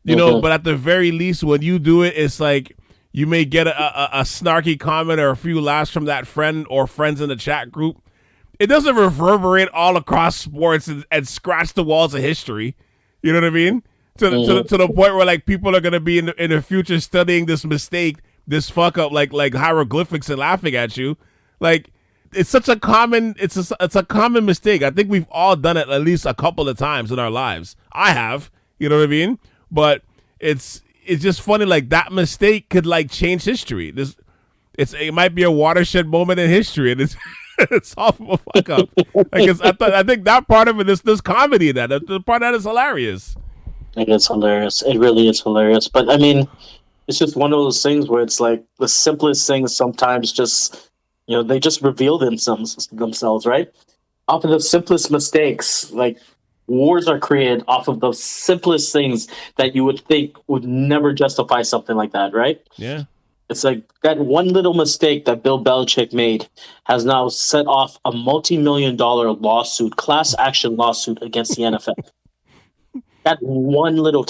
You know, but at the very least, when you do it, it's like you may get a snarky comment or a few laughs from that friend or friends in the chat group. It doesn't reverberate all across sports and scratch the walls of history. You know what I mean? To the point where, like, people are going to be in the future studying this mistake, this fuck up, like hieroglyphics, and laughing at you. Like, it's such a common it's a common mistake. I think we've all done it at least a couple of times in our lives. I have, you know what I mean? But it's just funny, like that mistake could like change history. It might be a watershed moment in history, and it's all from a fuck up. I think that part of it is there's comedy in that. The part of that is hilarious. I think it's hilarious. It really is hilarious. But I mean, it's just one of those things where it's like the simplest things sometimes just, they just reveal themselves, right? Off of the simplest mistakes, like wars are created off of the simplest things that you would think would never justify something like that, right? Yeah. It's like that one little mistake that Bill Belichick made has now set off a multi-million-dollar lawsuit, class action lawsuit against the NFL. That one little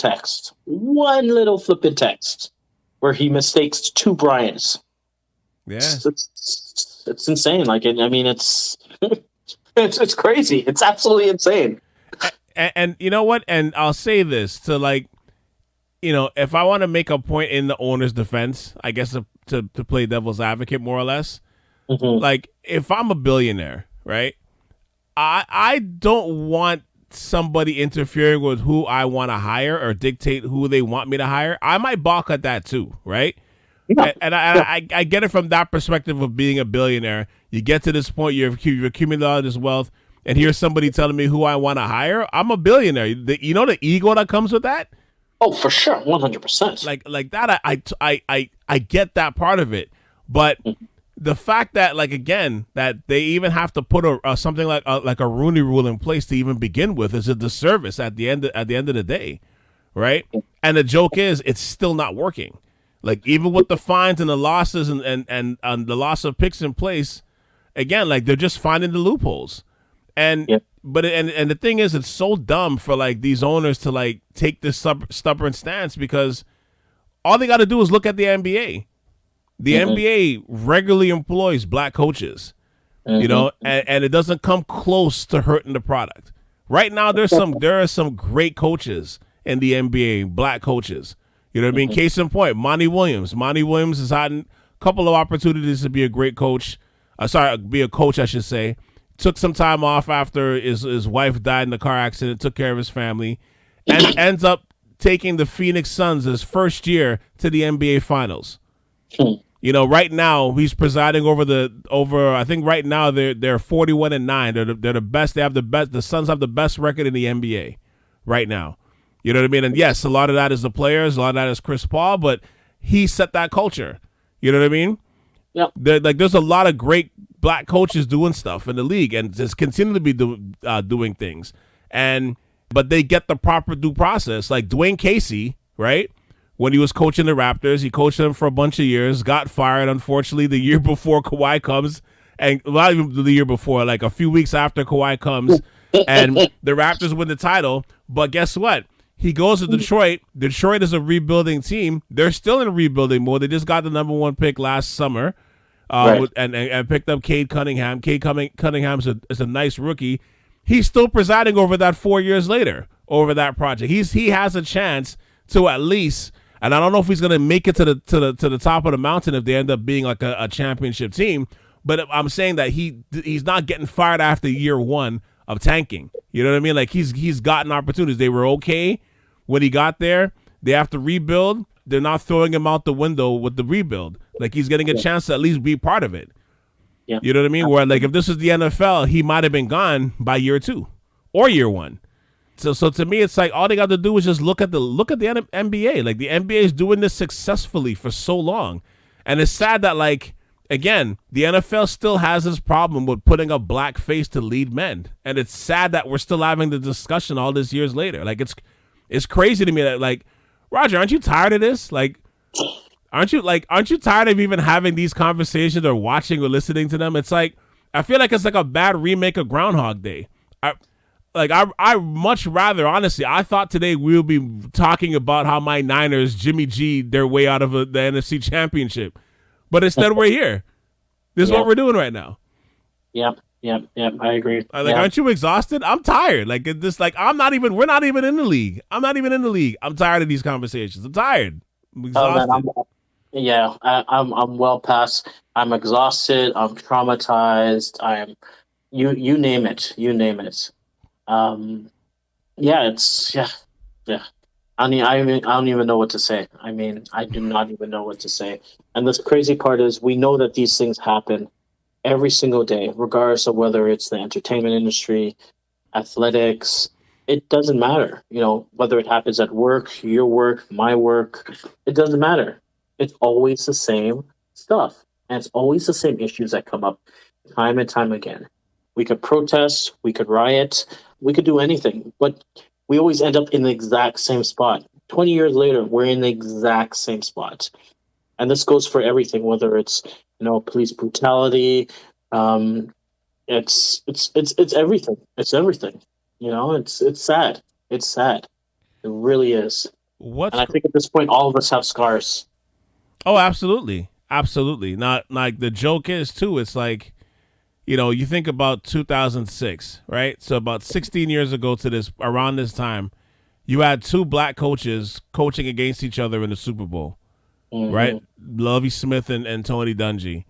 flippant text, where he mistakes two Bryans. Yeah, it's insane. Like, I mean, it's it's crazy. It's absolutely insane. And you know what? And I'll say this to like, if I want to make a point in the owner's defense, I guess to play devil's advocate more or less, like if I'm a billionaire, right? I don't want somebody interfering with who I want to hire or dictate who they want me to hire. I might balk at that too, right? Yeah. And I get it from that perspective of being a billionaire. You get to this point, you've accumulated all this wealth, and here's somebody telling me who I want to hire. I'm a billionaire. You know the ego that comes with that? Oh, for sure, 100%. Like that, I get that part of it, but the fact that, like, again, that they even have to put something like a Rooney Rule in place to even begin with is a disservice at the end of the day, right? And the joke is, it's still not working. Like, even with the fines and the losses and the loss of picks in place, again, like, they're just finding the loopholes. And but the thing is, it's so dumb for like these owners to like take this stubborn stance, because all they got to do is look at the NBA. The NBA regularly employs black coaches, and it doesn't come close to hurting the product. Right now, there are some great coaches in the NBA, black coaches. You know what I mean? Case in point, Monty Williams. Monty Williams has had a couple of opportunities to be a great coach. Be a coach, I should say. Took some time off after his wife died in a car accident, took care of his family, and ends up taking the Phoenix Suns his first year to the NBA Finals. Right now he's presiding over. I think right now they're 41-9. They're the best. They have the best. The Suns have the best record in the NBA right now. You know what I mean? And yes, a lot of that is the players. A lot of that is Chris Paul, but he set that culture. You know what I mean? Yeah. There's a lot of great black coaches doing stuff in the league and just continue to be doing things. But they get the proper due process. Like Dwayne Casey, right? When he was coaching the Raptors, he coached them for a bunch of years, got fired, unfortunately, the year before Kawhi comes. And not even the year before, like a few weeks after Kawhi comes, and the Raptors win the title. But guess what? He goes to Detroit. Detroit is a rebuilding team. They're still in rebuilding mode. They just got the number 1 pick last summer. Right. And picked up Cade Cunningham. Cunningham is a nice rookie. He's still presiding over that 4 years later, over that project. He has a chance to at least, and I don't know if he's going to make it to the top of the mountain if they end up being like a championship team. But I'm saying that he's not getting fired after year 1 of tanking. You know what I mean? Like he's gotten opportunities. They were okay when he got there. They have to rebuild. They're not throwing him out the window with the rebuild. Like he's getting a chance to at least be part of it. Yeah. You know what I mean? Where like if this was the NFL, he might have been gone by year 2 or year 1. So to me, it's like all they got to do is just look at the NBA. Like the NBA is doing this successfully for so long, and it's sad that like again the NFL still has this problem with putting a black face to lead men, and it's sad that we're still having the discussion all these years later. Like it's crazy to me that like Roger, aren't you tired of this? Like. Aren't you tired of even having these conversations or watching or listening to them? It's like, I feel like it's like a bad remake of Groundhog Day. I much rather, honestly, I thought today we'll be talking about how my Niners, Jimmy G, their way out of the NFC Championship. But instead we're here. This is what we're doing right now. Yep, I agree. Aren't you exhausted? I'm tired. Like, we're not even in the league. I'm not even in the league. I'm tired of these conversations. I'm tired. I'm exhausted. Oh, man, I'm well past. I'm exhausted. I'm traumatized. I'm you name it. You name it. Um, yeah. I don't even know what to say. I mean, I do not even know what to say. And this crazy part is we know that these things happen every single day, regardless of whether it's the entertainment industry, athletics. It doesn't matter. Whether it happens at work, your work, my work, it doesn't matter. It's always the same stuff. And it's always the same issues that come up time and time again. We could protest, we could riot, we could do anything, but we always end up in the exact same spot. 20 years later, we're in the exact same spot. And this goes for everything, whether it's, police brutality, um, it's everything. It's everything. It's sad. It's sad. It really is. And I think at this point, all of us have scars. Oh, absolutely, absolutely. Not like the joke is too. It's like, you think about 2006, right? So about 16 years ago to around this time, you had two black coaches coaching against each other in the Super Bowl, right? Lovie Smith and Tony Dungy.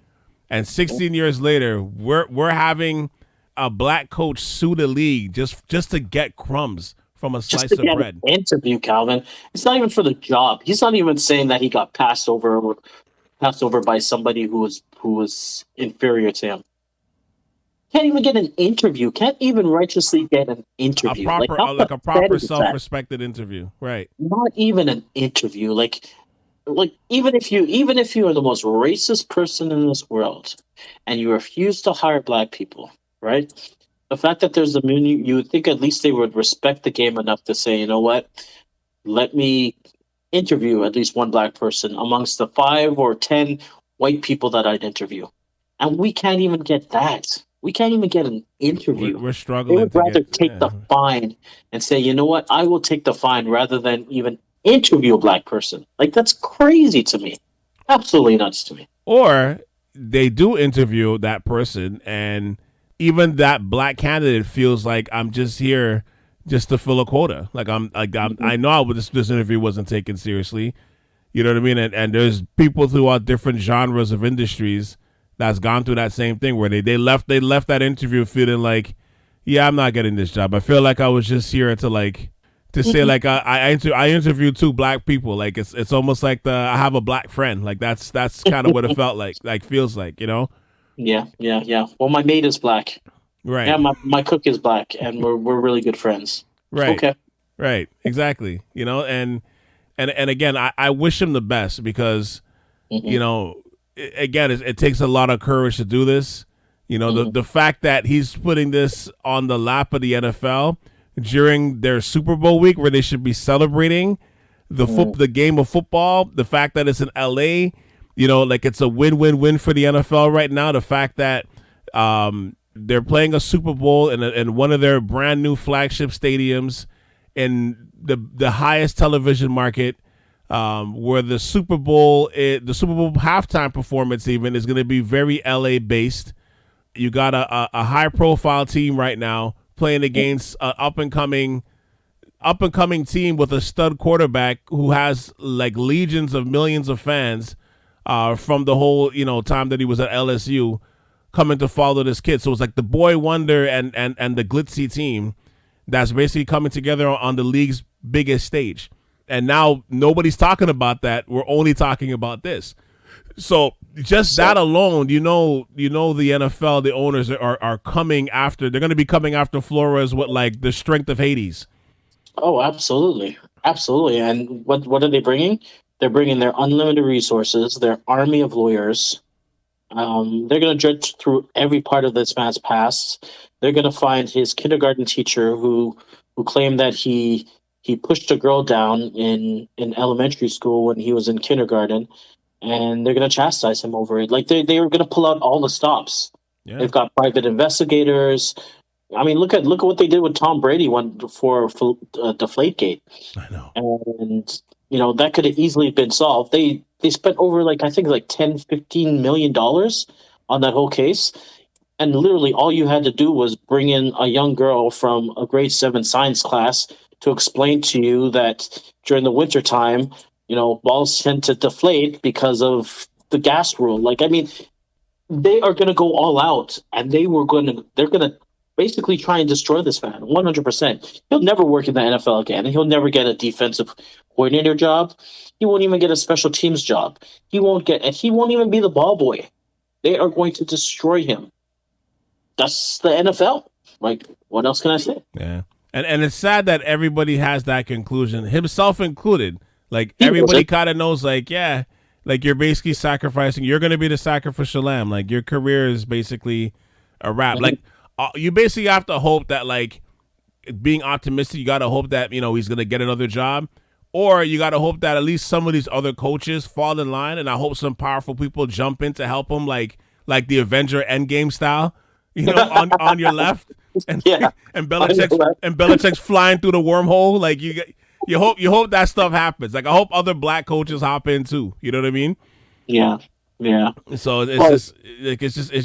And 16 years later, we're having a black coach sue the league just to get crumbs from a slice of bread. An interview, Calvin. It's not even for the job. He's not even saying that he got passed over by somebody who was inferior to him. Can't even get an interview. Can't even righteously get an interview. A proper self-respected interview, right? Not even an interview. Like even if you are the most racist person in this world, and you refuse to hire black people, right? The fact that there's you would think at least they would respect the game enough to say, you know what, let me interview at least one black person amongst the 5 or 10 white people that I'd interview, and we can't even get that. We can't even get an interview. We're struggling. They would rather take the fine and say, you know what, I will take the fine rather than even interview a black person. Like, that's crazy to me. Absolutely nuts to me. Or they do interview that person, and even that black candidate feels like, I'm just here just to fill a quota. I know this interview wasn't taken seriously. You know what I mean? And there's people throughout different genres of industries that's gone through that same thing where they left that interview feeling like, yeah, I'm not getting this job. I feel like I was just here to say like I interviewed 2 black people. Like it's almost like I have a black friend. Like that's kind of what it felt like feels like, Yeah. Well, my mate is black. Right. Yeah, my cook is black, and we're really good friends. Right. Okay. Right. Exactly. And again, I wish him the best because, again, it takes a lot of courage to do this. The fact that he's putting this on the lap of the NFL during their Super Bowl week where they should be celebrating the game of football, the fact that it's in LA, it's a win-win-win for the NFL right now. The fact that they're playing a Super Bowl in one of their brand new flagship stadiums in the highest television market, where the Super Bowl halftime performance even is going to be very LA based. You got a high profile team right now playing against an up and coming team with a stud quarterback who has like legions of millions of fans from the whole time that he was at LSU coming to follow this kid. So it's like the boy wonder and the glitzy team that's basically coming together on the league's biggest stage. And now nobody's talking about that. We're only talking about this. So just that alone, the NFL, the owners are coming after. They're going to be coming after Flores with like the strength of Hades. Oh, absolutely. Absolutely. And what are they bringing? They're bringing their unlimited resources, their army of lawyers. They're going to judge through every part of this man's past. They're going to find his kindergarten teacher who claimed that he pushed a girl down in elementary school when he was in kindergarten, and they're going to chastise him over it. Like they were going to pull out all the stops. Yeah. They've got private investigators. I mean, look at what they did with Tom Brady for Deflategate. I know. And that could have easily been solved. They spent over $10, $15 million on that whole case. And literally all you had to do was bring in a young girl from a grade 7 science class to explain to you that during the wintertime, balls tend to deflate because of the gas rule. Like, I mean, they are going to go all out, and they're going to basically try and destroy this man 100%. He'll never work in the NFL again. He'll never get a defensive coordinator job. He won't even get a special teams job. He won't even be the ball boy. They are going to destroy him. That's the NFL. Like, what else can I say? Yeah. And it's sad that everybody has that conclusion, himself included. Like, everybody kind of knows, like, yeah, like, you're basically sacrificing. You're going to be the sacrificial lamb. Like, your career is basically a wrap. Mm-hmm. Like, you basically have to hope that, like, being optimistic, you got to hope that, he's going to get another job. Or you got to hope that at least some of these other coaches fall in line. And I hope some powerful people jump in to help him, like the Avenger Endgame style, on your left. And, yeah. and Belichick's flying through the wormhole. Like, you hope that stuff happens. Like, I hope other black coaches hop in too. You know what I mean? Yeah. Yeah. So it's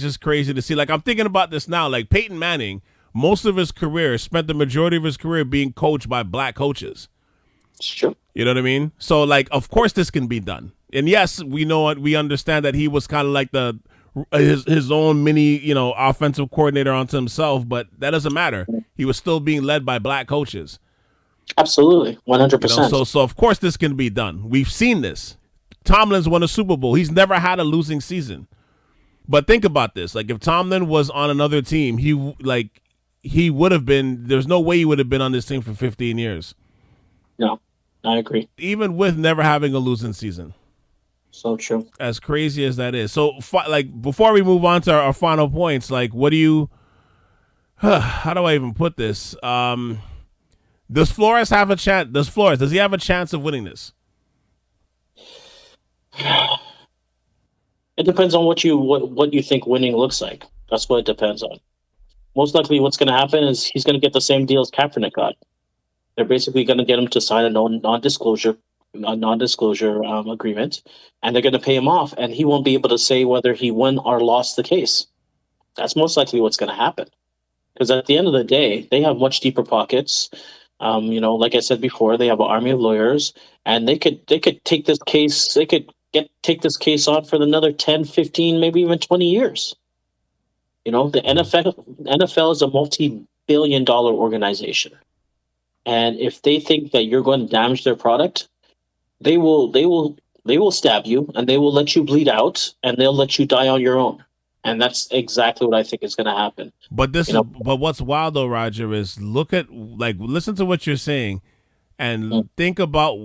just crazy to see. Like, I'm thinking about this now. Like, Peyton Manning, most of his career, spent the majority of his career being coached by black coaches. Sure. You know what I mean? So, like, of course this can be done. And yes, we understand that he was kind of like his own mini, offensive coordinator onto himself, but that doesn't matter. He was still being led by black coaches. Absolutely, 100%. So of course this can be done. We've seen this. Tomlin's won a Super Bowl. He's never had a losing season. But think about this. Like, if Tomlin was on another team, he would have been. There's no way he would have been on this team for 15 years. No, I agree. Even with never having a losing season. So true. As crazy as that is. So, like, before we move on to our final points, like, what do you? How do I even put this? Does Flores have a chance? Does he have a chance of winning this? It depends on what you think winning looks like. That's what it depends on. Most likely, what's going to happen is he's going to get the same deal as Kaepernick got. They're basically going to get him to sign a non-disclosure agreement, and they're going to pay him off, and he won't be able to say whether he won or lost the case. That's most likely what's going to happen. Because at the end of the day, they have much deeper pockets. Like I said before, they have an army of lawyers, and they could take this case. They could take this case on for another 10, 15, maybe even 20 years. The NFL is a multi-billion-dollar organization, and if they think that you're going to damage their product, they will stab you, and they will let you bleed out, and they'll let you die on your own. And that's exactly what I think is going to happen. But but what's wild though, Roger, is listen to what you're saying, and think about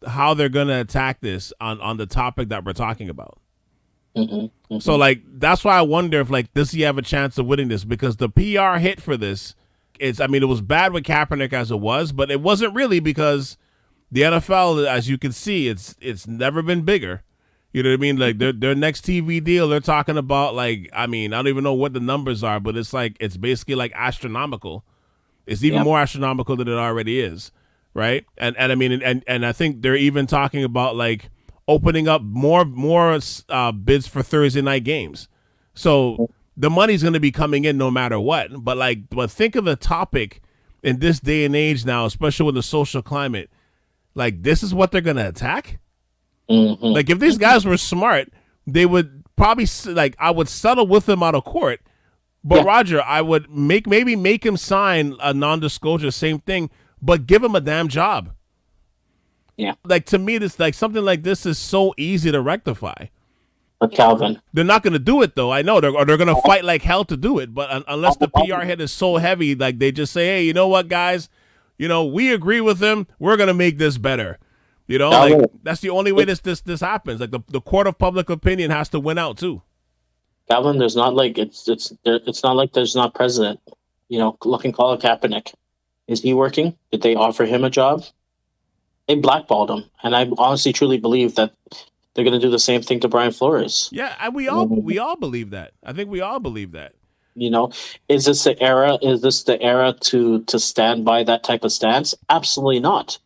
how they're going to attack this on the topic that we're talking about. Mm-hmm, mm-hmm. So, like, that's why I wonder if, like, does he have a chance of winning this? Because the PR hit for this it was bad with Kaepernick as it was, but it wasn't really, because the NFL, as you can see, it's never been bigger. You know what I mean? Like, their next TV deal, they're talking about, like, I don't even know what the numbers are, but it's basically like astronomical. It's even more astronomical than it already is, right? And I think they're even talking about, like, opening up more bids for Thursday night games. So the money's going to be coming in no matter what. But think of the topic in this day and age now, especially with the social climate. Like, this is what they're going to attack? Mm-hmm. Like, if these guys were smart, they would probably, like, I would settle with them out of court. But Roger, I would maybe make him sign a non-disclosure, same thing, but give him a damn job. Yeah. Like, to me, this, like, something like this is so easy to rectify. But Calvin, they're not going to do it, though. I know they're going to fight like hell to do it. But unless the PR hit is so heavy, like, they just say, hey, you know what, guys? We agree with them. We're going to make this better. Like, that's the only way this happens. Like, the court of public opinion has to win out too. Calvin, there's not like it's not like there's not president. Looking Colin Kaepernick, is he working? Did they offer him a job? They blackballed him, and I honestly truly believe that they're going to do the same thing to Brian Flores. Yeah, and we all believe that. I think we all believe that. Is this the era? Is this the era to stand by that type of stance? Absolutely not.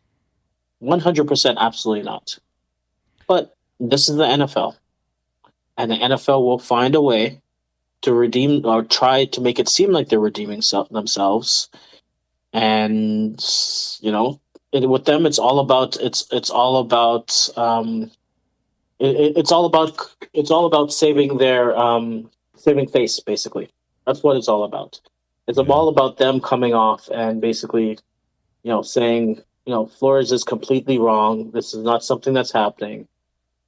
100% absolutely not. But this is the NFL. And the NFL will find a way to redeem, or try to make it seem like they're redeeming themselves. And, with them, it's all about it's all about it's all about saving their saving face, basically. That's what it's all about. It's Yeah. all about them coming off and basically, saying, Flores is completely wrong. This is not something that's happening,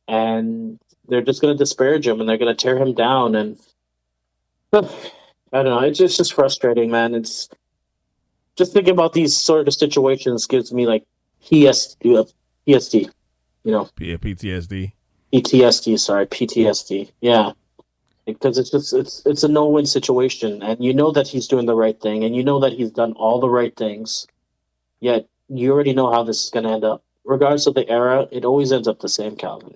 and they're just going to disparage him and they're going to tear him down. And I don't know. It's just frustrating, man. It's just thinking about these sort of situations gives me like PTSD, PTSD. PTSD. Sorry, PTSD. Yeah, because it's a no-win situation, and you know that he's doing the right thing, and you know that he's done all the right things. Yet you already know how this is going to end up. Regardless of the era, it always ends up the same, Calvin.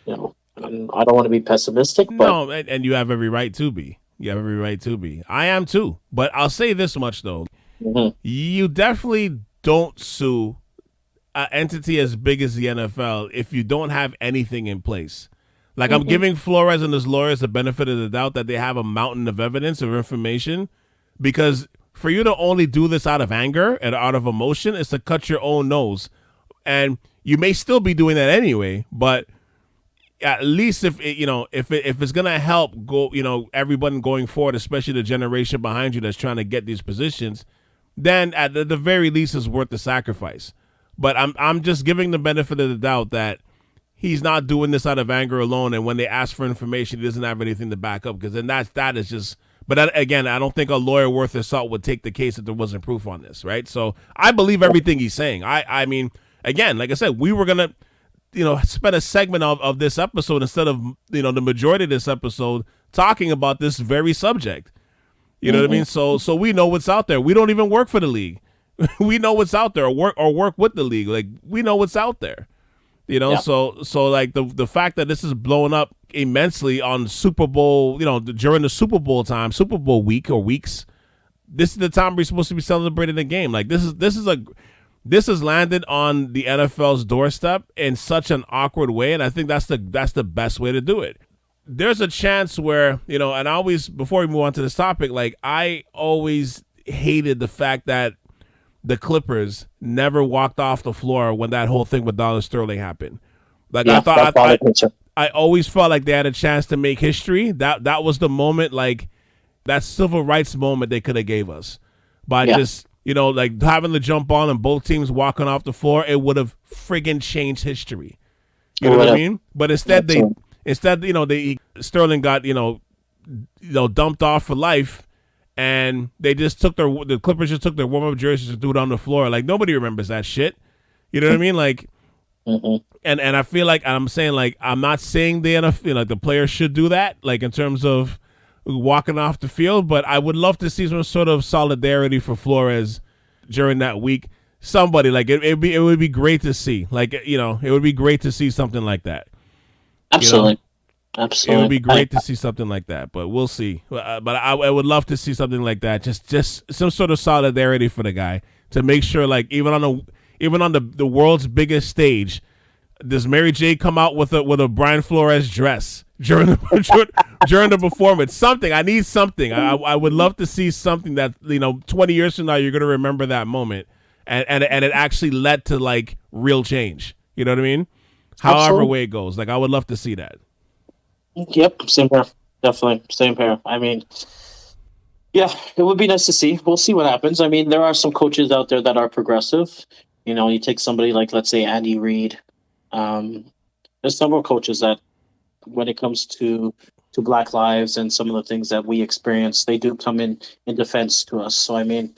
And I don't want to be pessimistic, but No, and you have every right to be. You have every right to be. I am too. But I'll say this much though: you definitely don't sue an entity as big as the NFL if you don't have anything in place. Like I'm giving Flores and his lawyers the benefit of the doubt that they have a mountain of evidence or information, because for you to only do this out of anger and out of emotion is to cut your own nose. And you may still be doing that anyway, but at least if it's gonna help everyone going forward, especially the generation behind you that's trying to get these positions, then at the very least it's worth the sacrifice. But I'm just giving the benefit of the doubt that he's not doing this out of anger alone, and when they ask for information, he doesn't have anything to back up, because then that is just. But again, I don't think a lawyer worth his salt would take the case if there wasn't proof on this, right? So I believe everything he's saying. I mean, again, like I said, we were gonna spend a segment of this episode instead of the majority of this episode talking about this very subject. You know what I mean? So we know what's out there. We don't even work for the league. We know what's out there, or work with the league. Like, we know what's out there. Yeah. So like the fact that this is blowing up immensely on Super Bowl, during the Super Bowl time, Super Bowl week or weeks, this is the time we're supposed to be celebrating the game. Like, this has landed on the NFL's doorstep in such an awkward way, and I think that's the best way to do it. There's a chance where, and I always, before we move on to this topic, like, I always hated the fact that the Clippers never walked off the floor when that whole thing with Donald Sterling happened. Like, yeah, I always felt like they had a chance to make history. That was the moment, like that civil rights moment they could have gave us by just like having the jump on and both teams walking off the floor. It would have friggin' changed history. You know what I mean? But instead, Sterling got dumped off for life. And they just the Clippers just took their warm-up jerseys and threw it on the floor. Like, nobody remembers that shit. You know what I mean? Like, and I feel like I'm saying, like, I'm not saying the NFL, the players should do that, like, in terms of walking off the field, but I would love to see some sort of solidarity for Flores during that week. Somebody, like, it would be great to see. Like, it would be great to see something like that. Absolutely. Absolutely. It would be great to see something like that, but we'll see. But I would love to see something like that. Just some sort of solidarity for the guy, to make sure, like, even on the world's biggest stage, does Mary J come out with a Brian Flores dress during the performance? Something. I need something. I would love to see something that 20 years from now you're gonna remember that moment, and it actually led to, like, real change. You know what I mean? However way it goes, like, I would love to see that. Yep, same here. Definitely, same here. I mean, yeah, it would be nice to see. We'll see what happens. I mean, there are some coaches out there that are progressive. You take somebody like, let's say, Andy Reid. There's several coaches that, when it comes to Black lives and some of the things that we experience, they do come in defense to us. So, I mean,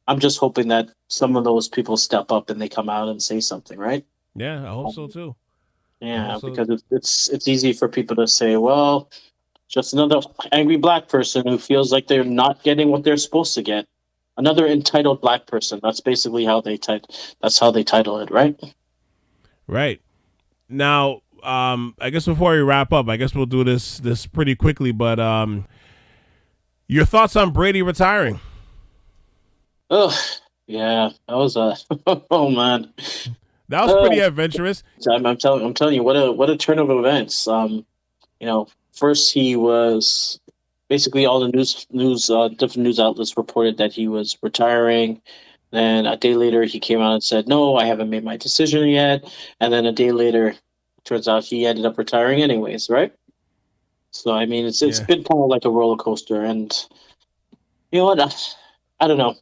I'm just hoping that some of those people step up and they come out and say something, right? Yeah, I hope so too. Yeah, because it's easy for people to say, well, just another angry black person who feels like they're not getting what they're supposed to get. Another entitled black person. That's basically how they title it, right? Right. Now, I guess before we wrap up, I guess we'll do this pretty quickly, but your thoughts on Brady retiring? Oh, yeah, that was oh man. That was pretty adventurous. I'm telling you, what a turn of events. First he was basically, all the different news outlets reported that he was retiring. And a day later, he came out and said, "No, I haven't made my decision yet." And then a day later, turns out he ended up retiring anyways, right? So I mean, it's been kind of like a roller coaster, and you know what? I don't know.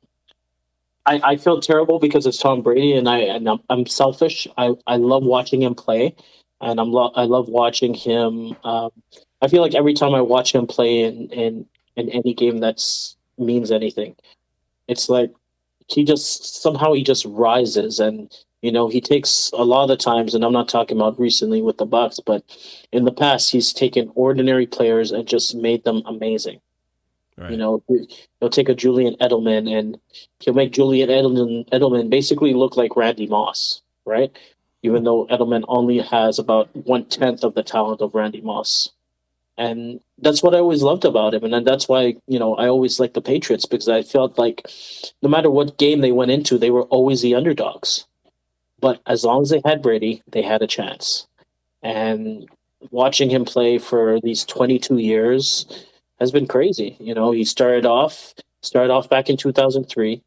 I feel terrible because it's Tom Brady, and I'm selfish. I love watching him play, and I love watching him. I feel like every time I watch him play in any game that's means anything, it's like he just rises, and he takes a lot of the times, and I'm not talking about recently with the Bucks, but in the past he's taken ordinary players and just made them amazing. Right. He'll take a Julian Edelman and he'll make Julian Edelman basically look like Randy Moss, right? Even though Edelman only has about 1/10 of the talent of Randy Moss. And that's what I always loved about him. And then that's why, I always liked the Patriots, because I felt like no matter what game they went into, they were always the underdogs. But as long as they had Brady, they had a chance. And watching him play for these 22 years has been crazy. He started off back in 2003.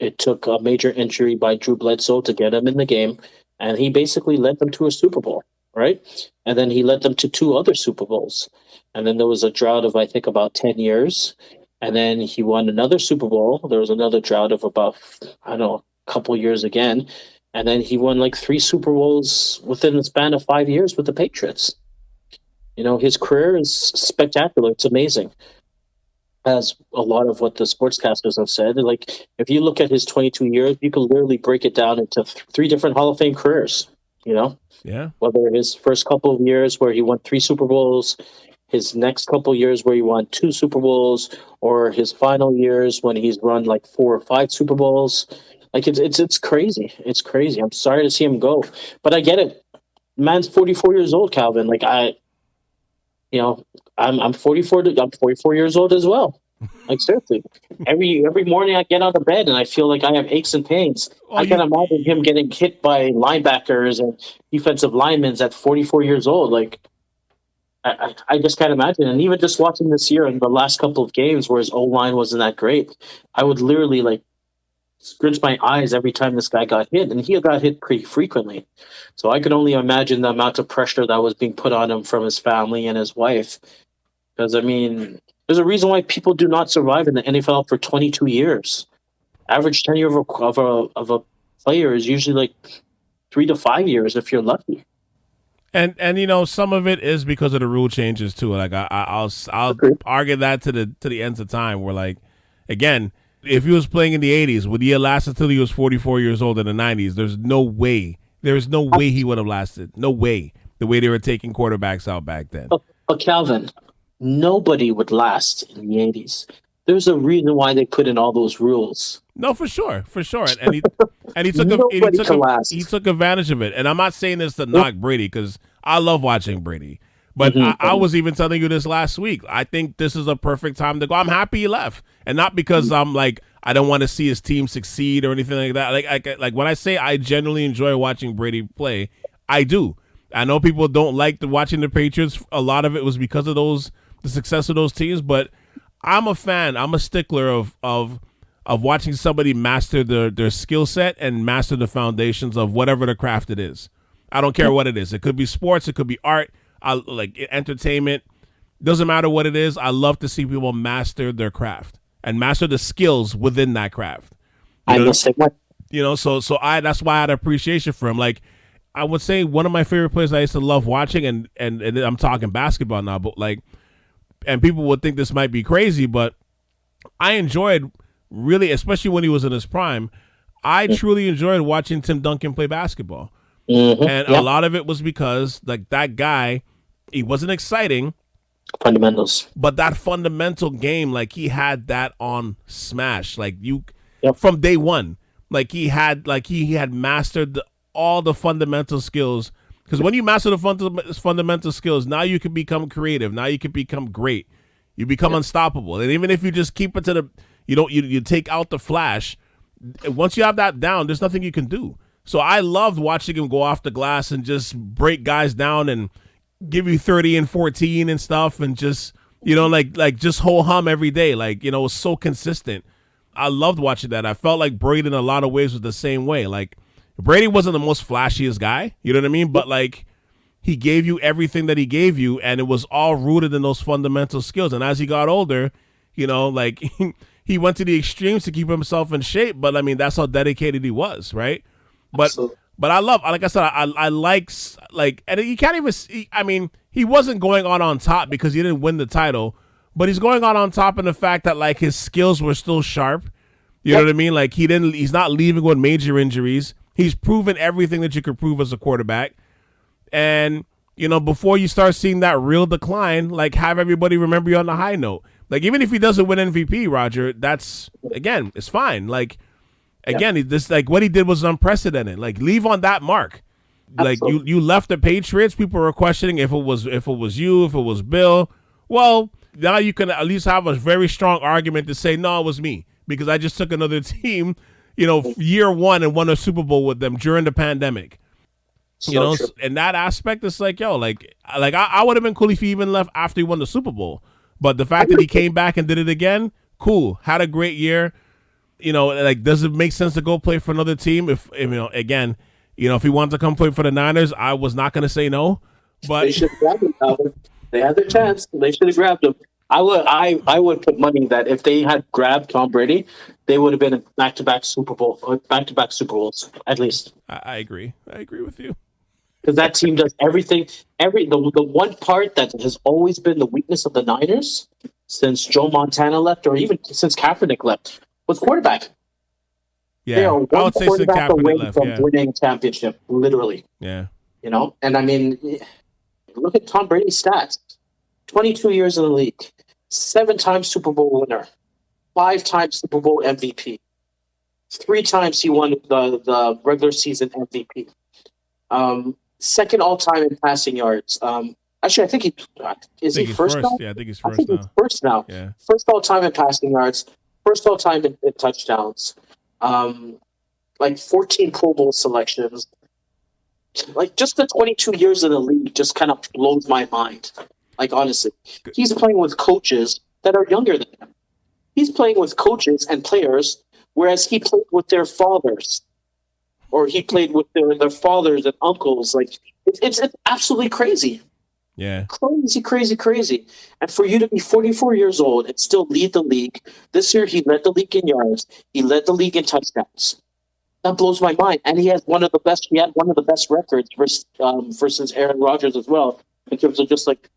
It took a major injury by Drew Bledsoe to get him in the game, and he basically led them to a Super Bowl, right? And then he led them to 2 other Super Bowls. And then there was a drought of, I think, about 10 years. And then he won another Super Bowl. There was another drought of about, I don't know, a couple years again. And then he won like 3 Super Bowls within the span of 5 years with the Patriots. His career is spectacular. It's amazing. As a lot of what the sportscasters have said, like if you look at his 22 years, you can literally break it down into 3 different Hall of Fame careers. Yeah. Whether his first couple of years where he won 3 Super Bowls, his next couple of years where he won 2 Super Bowls, or his final years when he's run like 4 or 5 Super Bowls. Like it's crazy. It's crazy. I'm sorry to see him go, but I get it. Man's 44 years old, Calvin. Like I'm 44. I'm 44 years old as well. Like seriously, every morning I get out of bed and I feel like I have aches and pains. I can imagine him getting hit by linebackers and defensive linemen at 44 years old. Like I just can't imagine. And even just watching this year in the last couple of games where his O-line wasn't that great, I would literally like scrunch my eyes every time this guy got hit, and he got hit pretty frequently. So I could only imagine the amount of pressure that was being put on him from his family and his wife. Because, I mean, there's a reason why people do not survive in the NFL for 22 years. Average tenure of a player is usually like 3 to 5 years if you're lucky. And some of it is because of the rule changes too. Like I'll argue that to the ends of time. Where like, again, if he was playing in the 80s, would he have lasted until he was 44 years old in the 90s? There's no way. There's no way he would have lasted. No way. The way they were taking quarterbacks out back then. But Calvin, nobody would last in the 80s. There's a reason why they put in all those rules. No, for sure. And he took advantage of it. And I'm not saying this to knock Brady, because I love watching Brady. But I was even telling you this last week. I think this is a perfect time to go. I'm happy he left, and not because I'm like I don't want to see his team succeed or anything like that. Like when I say I genuinely enjoy watching Brady play, I do. I know people don't like watching the Patriots. A lot of it was because of the success of those teams, but I'm a fan. I'm a stickler of watching somebody master their skill set and master the foundations of whatever the craft it is. I don't care what it is. It could be sports. It could be art. I like entertainment. Doesn't matter what it is. I love to see people master their craft and master the skills within that craft. So that's why I had appreciation for him. Like I would say one of my favorite players I used to love watching, and I'm talking basketball now, but like, and people would think this might be crazy, but I enjoyed really, especially when he was in his prime, I truly enjoyed watching Tim Duncan play basketball. And a lot of it was because like that guy, he wasn't exciting. Fundamentals. But that fundamental game, like he had that on smash. Like from day one, like he had mastered all the fundamental skills. Because when you master the fundamental skills, now you can become creative. Now you can become great. You become unstoppable. And even if you just keep it to you take out the flash. Once you have that down, there's nothing you can do. So I loved watching him go off the glass and just break guys down and give you 30 and 14 and stuff, and just like just whole hum every day. Like, it was so consistent. I loved watching that. I felt like Brady in a lot of ways was the same way. Like, Brady wasn't the most flashiest guy, you know what I mean? But like, he gave you everything that he gave you, and it was all rooted in those fundamental skills. And as he got older, you know, like he went to the extremes to keep himself in shape. But I mean, that's how dedicated he was, right? But Absolutely. but I love, like I said, I like, and you can't even. I mean, he wasn't going on top because he didn't win the title, but he's going on top in the fact that like his skills were still sharp. You know what I mean? Like he's not leaving with major injuries. He's proven everything that you could prove as a quarterback. And, you know, before you start seeing that real decline, like have everybody remember you on the high note. Like even if he doesn't win MVP, Roger, that's, again, it's fine. Like, again, this, like what he did was unprecedented. Like leave on that mark. Like you left the Patriots. People were questioning if it was you, if it was Bill. Well, now you can at least have a very strong argument to say, no, it was me, because I just took another team, you know, year one and won a Super Bowl with them during the pandemic. You know, in that aspect, it's like, yo, like I would have been cool if he even left after he won the Super Bowl. But the fact that he came back and did it again, cool. Had a great year. You know, like, does it make sense to go play for another team? If you know, again, you know, if he wanted to come play for the Niners, I was not going to say no. But they should have grabbed him, Calvin. They had their chance. They should have grabbed him. I would put money that if they had grabbed Tom Brady, they would have been in back-to-back Super Bowls at least. I agree. I agree with you. Because that team does everything. The one part that has always been the weakness of the Niners since Joe Montana left, or even since Kaepernick left, was quarterback. Yeah, they are I one would say since quarterback Kaepernick away left, from winning championship, literally. Yeah. You know, and I mean, look at Tom Brady's stats: 22 years in the league, 7-time Super Bowl winner, 5-time Super Bowl MVP, 3 times he won the regular season MVP. Second all-time in passing yards. Actually, I think he's first now? Yeah, I think he's I first think now. he's first now. Yeah. First all-time in passing yards. First all-time in touchdowns. Like 14 Pro Bowl selections. Like just the 22 years in the league just kind of blows my mind. Like honestly, he's playing with coaches that are younger than him. He's playing with coaches and players, whereas he played with their fathers. Or he played with their fathers and uncles. Like it's absolutely crazy. Yeah. Crazy. And for you to be 44 years old and still lead the league. This year he led the league in yards. He led the league in touchdowns. That blows my mind. And he had one of the best records versus Aaron Rodgers as well, in terms of just like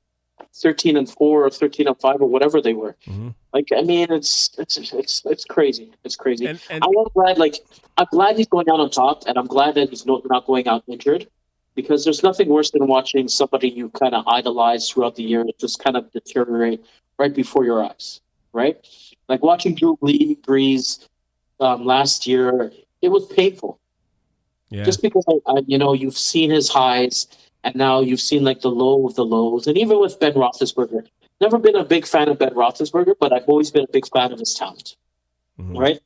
13-4 or 13-5 or whatever they were. Mm-hmm. Like, I mean, it's crazy. It's crazy. And I'm glad he's going out on top, and I'm glad that he's not going out injured, because there's nothing worse than watching somebody you kind of idolize throughout the year just kind of deteriorate right before your eyes, right? Like watching Drew Brees last year, it was painful. Yeah. Just because you've seen his highs, and now you've seen like the low of the lows, and even with Ben Roethlisberger, never been a big fan of Ben Roethlisberger, but I've always been a big fan of his talent, right?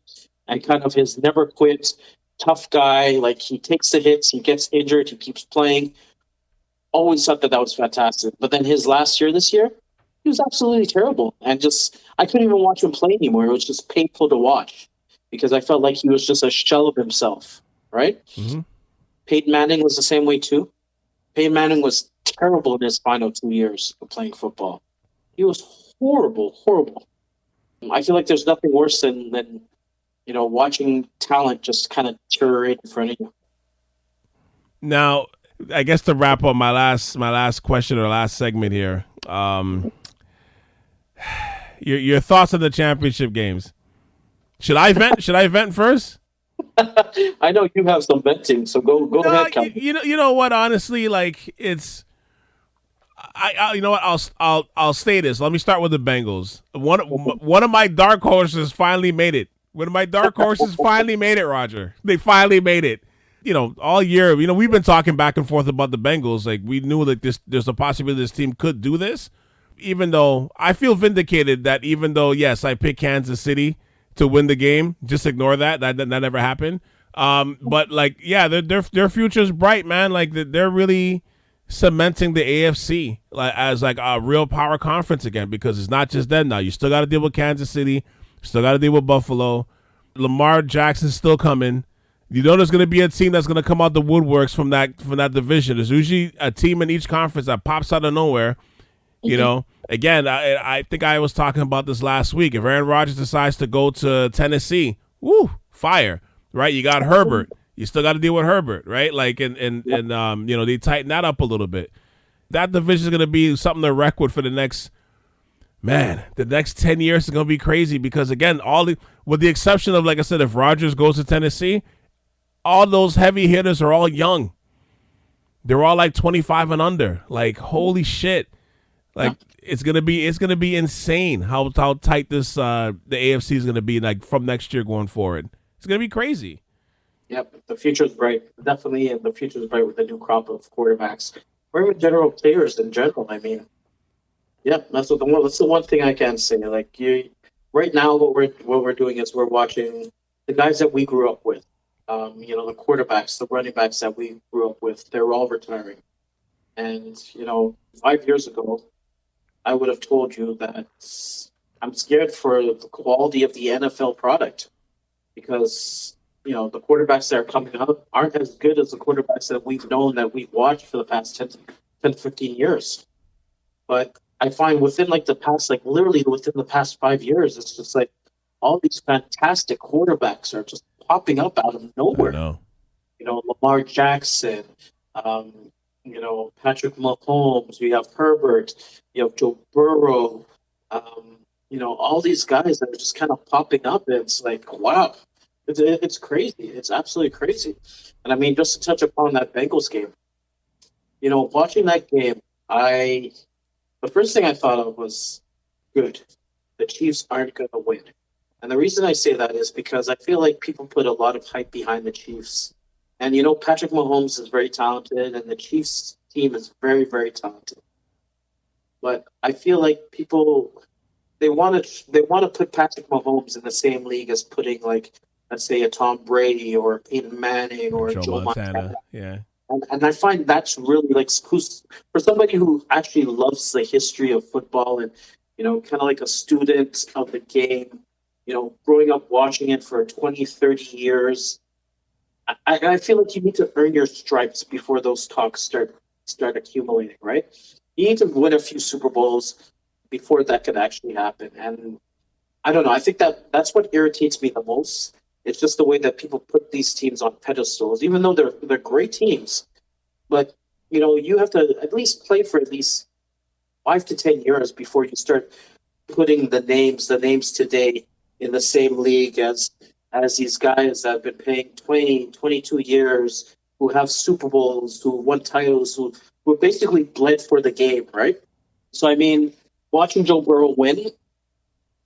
And kind of his never quit, tough guy. Like he takes the hits, he gets injured, he keeps playing. Always thought that was fantastic. But then his last year, this year, he was absolutely terrible, and I couldn't even watch him play anymore. It was just painful to watch because I felt like he was just a shell of himself, right? Mm-hmm. Peyton Manning was the same way too. Peyton Manning was terrible in his final 2 years of playing football. He was horrible. I feel like there's nothing worse than watching talent just kind of deteriorate in front of you. Now, I guess to wrap up my last question or last segment here, your thoughts on the championship games. Should I vent? Should I vent first? I know you have some venting, so go ahead, Calvin. You know what? Honestly, like it's. I you know what? I'll say this. Let me start with the Bengals. One of my dark horses finally made it. One of my dark horses finally made it, Roger. They finally made it. You know, all year, we've been talking back and forth about the Bengals. Like, we knew that there's a possibility this team could do this. Even though I feel vindicated that yes, I picked Kansas City to win the game. Just ignore that. That never happened. But like, yeah, their future's bright, man. Like they're really cementing the AFC as like a real power conference again, because it's not just them now. You still got to deal with Kansas City. Still got to deal with Buffalo. Lamar Jackson's still coming. You know there's going to be a team that's going to come out the woodworks from that division. There's usually a team in each conference that pops out of nowhere. You know, again, I think I was talking about this last week. If Aaron Rodgers decides to go to Tennessee, woo, fire, right? You got Herbert. You still got to deal with Herbert, right? Like, and you know, they tighten that up a little bit. That division is going to be something to wreck with for the next 10 years is going to be crazy because, again, with the exception of, like I said, if Rodgers goes to Tennessee, all those heavy hitters are all young. They're all like 25 and under. Like, holy shit. Like, it's gonna be insane how tight this the AFC is gonna be like from next year going forward. It's gonna be crazy. Yep, the future's bright. Definitely, and the future's bright with the new crop of quarterbacks, or even general players in general. I mean, yep, that's the one thing I can say. Like, right now, what we're doing is we're watching the guys that we grew up with. You know, the quarterbacks, the running backs that we grew up with. They're all retiring, and you know, 5 years ago, I would have told you that I'm scared for the quality of the NFL product because, you know, the quarterbacks that are coming up aren't as good as the quarterbacks that we've known, that we've watched for the past 10 15 years. But I find literally within the past 5 years, it's just like all these fantastic quarterbacks are just popping up out of nowhere. You know, Lamar Jackson, you know, Patrick Mahomes, you have Herbert, you have Joe Burrow, you know, all these guys that are just kind of popping up. And it's like, wow, it's crazy. It's absolutely crazy. And I mean, just to touch upon that Bengals game, you know, watching that game, the first thing I thought of was, good, the Chiefs aren't going to win. And the reason I say that is because I feel like people put a lot of hype behind the Chiefs. And, you know, Patrick Mahomes is very talented, and the Chiefs team is very, very talented. But I feel like people, they want to put Patrick Mahomes in the same league as putting, like, let's say, a Tom Brady or Peyton Manning or Joe Montana. Yeah. And I find that's really, like, for somebody who actually loves the history of football and, you know, kind of like a student of the game, you know, growing up watching it for 20, 30 years, I feel like you need to earn your stripes before those talks start accumulating, right? You need to win a few Super Bowls before that could actually happen. And I don't know. I think that's what irritates me the most. It's just the way that people put these teams on pedestals, even though they're great teams. But, you know, you have to at least play for at least 5 to 10 years before you start putting the names today in the same league as these guys that have been playing 20, 22 years, who have Super Bowls, who won titles, who basically bled for the game, right? So, I mean, watching Joe Burrow win,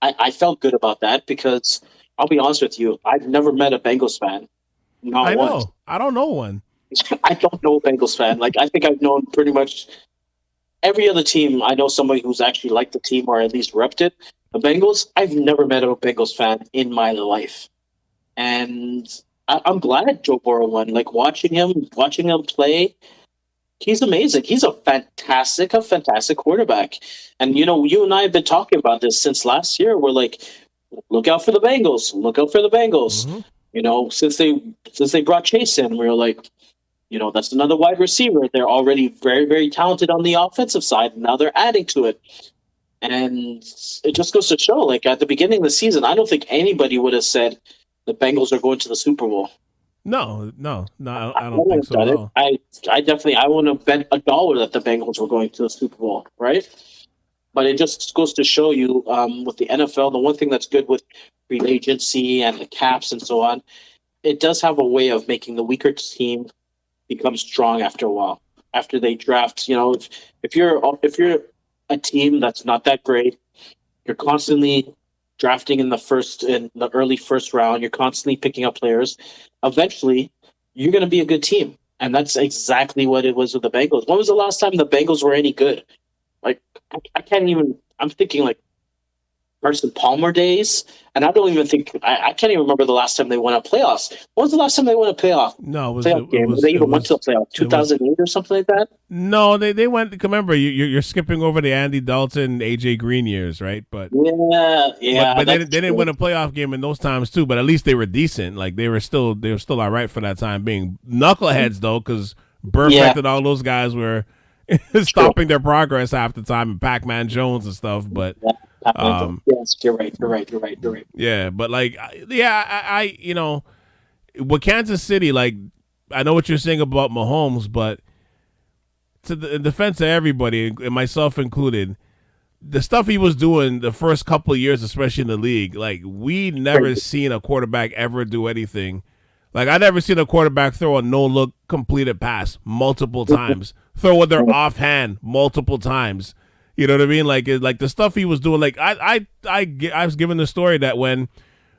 I felt good about that because, I'll be honest with you, I've never met a Bengals fan. Not I once. know. I don't know one. I don't know a Bengals fan. Like, I think I've known pretty much every other team. I know somebody who's actually liked the team or at least repped it. The Bengals, I've never met a Bengals fan in my life. And I'm glad Joe Burrow won. Like, watching him play, he's amazing. He's a fantastic quarterback. And, you know, you and I have been talking about this since last year. We're like, look out for the Bengals. Look out for the Bengals. Mm-hmm. You know, since they brought Chase in, we were like, you know, that's another wide receiver. They're already very, very talented on the offensive side. And now they're adding to it. And it just goes to show, like, at the beginning of the season, I don't think anybody would have said the Bengals are going to the Super Bowl. No, I don't think so at all. I wouldn't have bet $1 that the Bengals were going to the Super Bowl, right? But it just goes to show you, with the NFL, the one thing that's good with free agency and the caps and so on, it does have a way of making the weaker team become strong after a while. After they draft, you know, if you're a team that's not that great, you're constantly drafting in the early first round, you're constantly picking up players, eventually you're going to be a good team. And that's exactly what it was with the Bengals. When was the last time the Bengals were any good? Like, I can't even, I'm thinking like Carson Palmer days. And I don't even think I can't even remember the last time they won a playoffs. When was the last time they won a playoff? No, Playoff game? They even went to the playoff 2008 or something like that. No, they went. Remember, you're skipping over the Andy Dalton, AJ Green years, right? But yeah. But they didn't win a playoff game in those times too. But at least they were decent. Like they were still all right for that time being. Knuckleheads though, because Burfict and all those guys were stopping their progress half the time, and Pac-Man Jones and stuff. But yes, you're right. Yeah, but like, I you know, with Kansas City, like, I know what you're saying about Mahomes, but in defense of everybody, and myself included, the stuff he was doing the first couple of years, especially in the league, like, we never seen a quarterback ever do anything. Like, I never seen a quarterback throw a no-look completed pass multiple times, throw with their offhand multiple times. You know what I mean? Like the stuff he was doing. Like I was given the story that when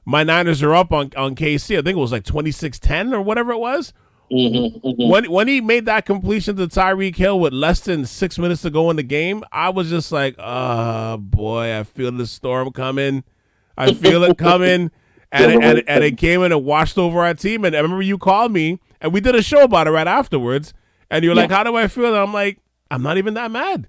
my Niners are up on KC, I think it was like 26-10 or whatever it was. When he made that completion to Tyreek Hill with less than 6 minutes to go in the game, I was just like, oh boy, I feel the storm coming. I feel it coming. And it came in and washed over our team. And I remember you called me and we did a show about it right afterwards. And you were like, how do I feel? And I'm like, I'm not even that mad.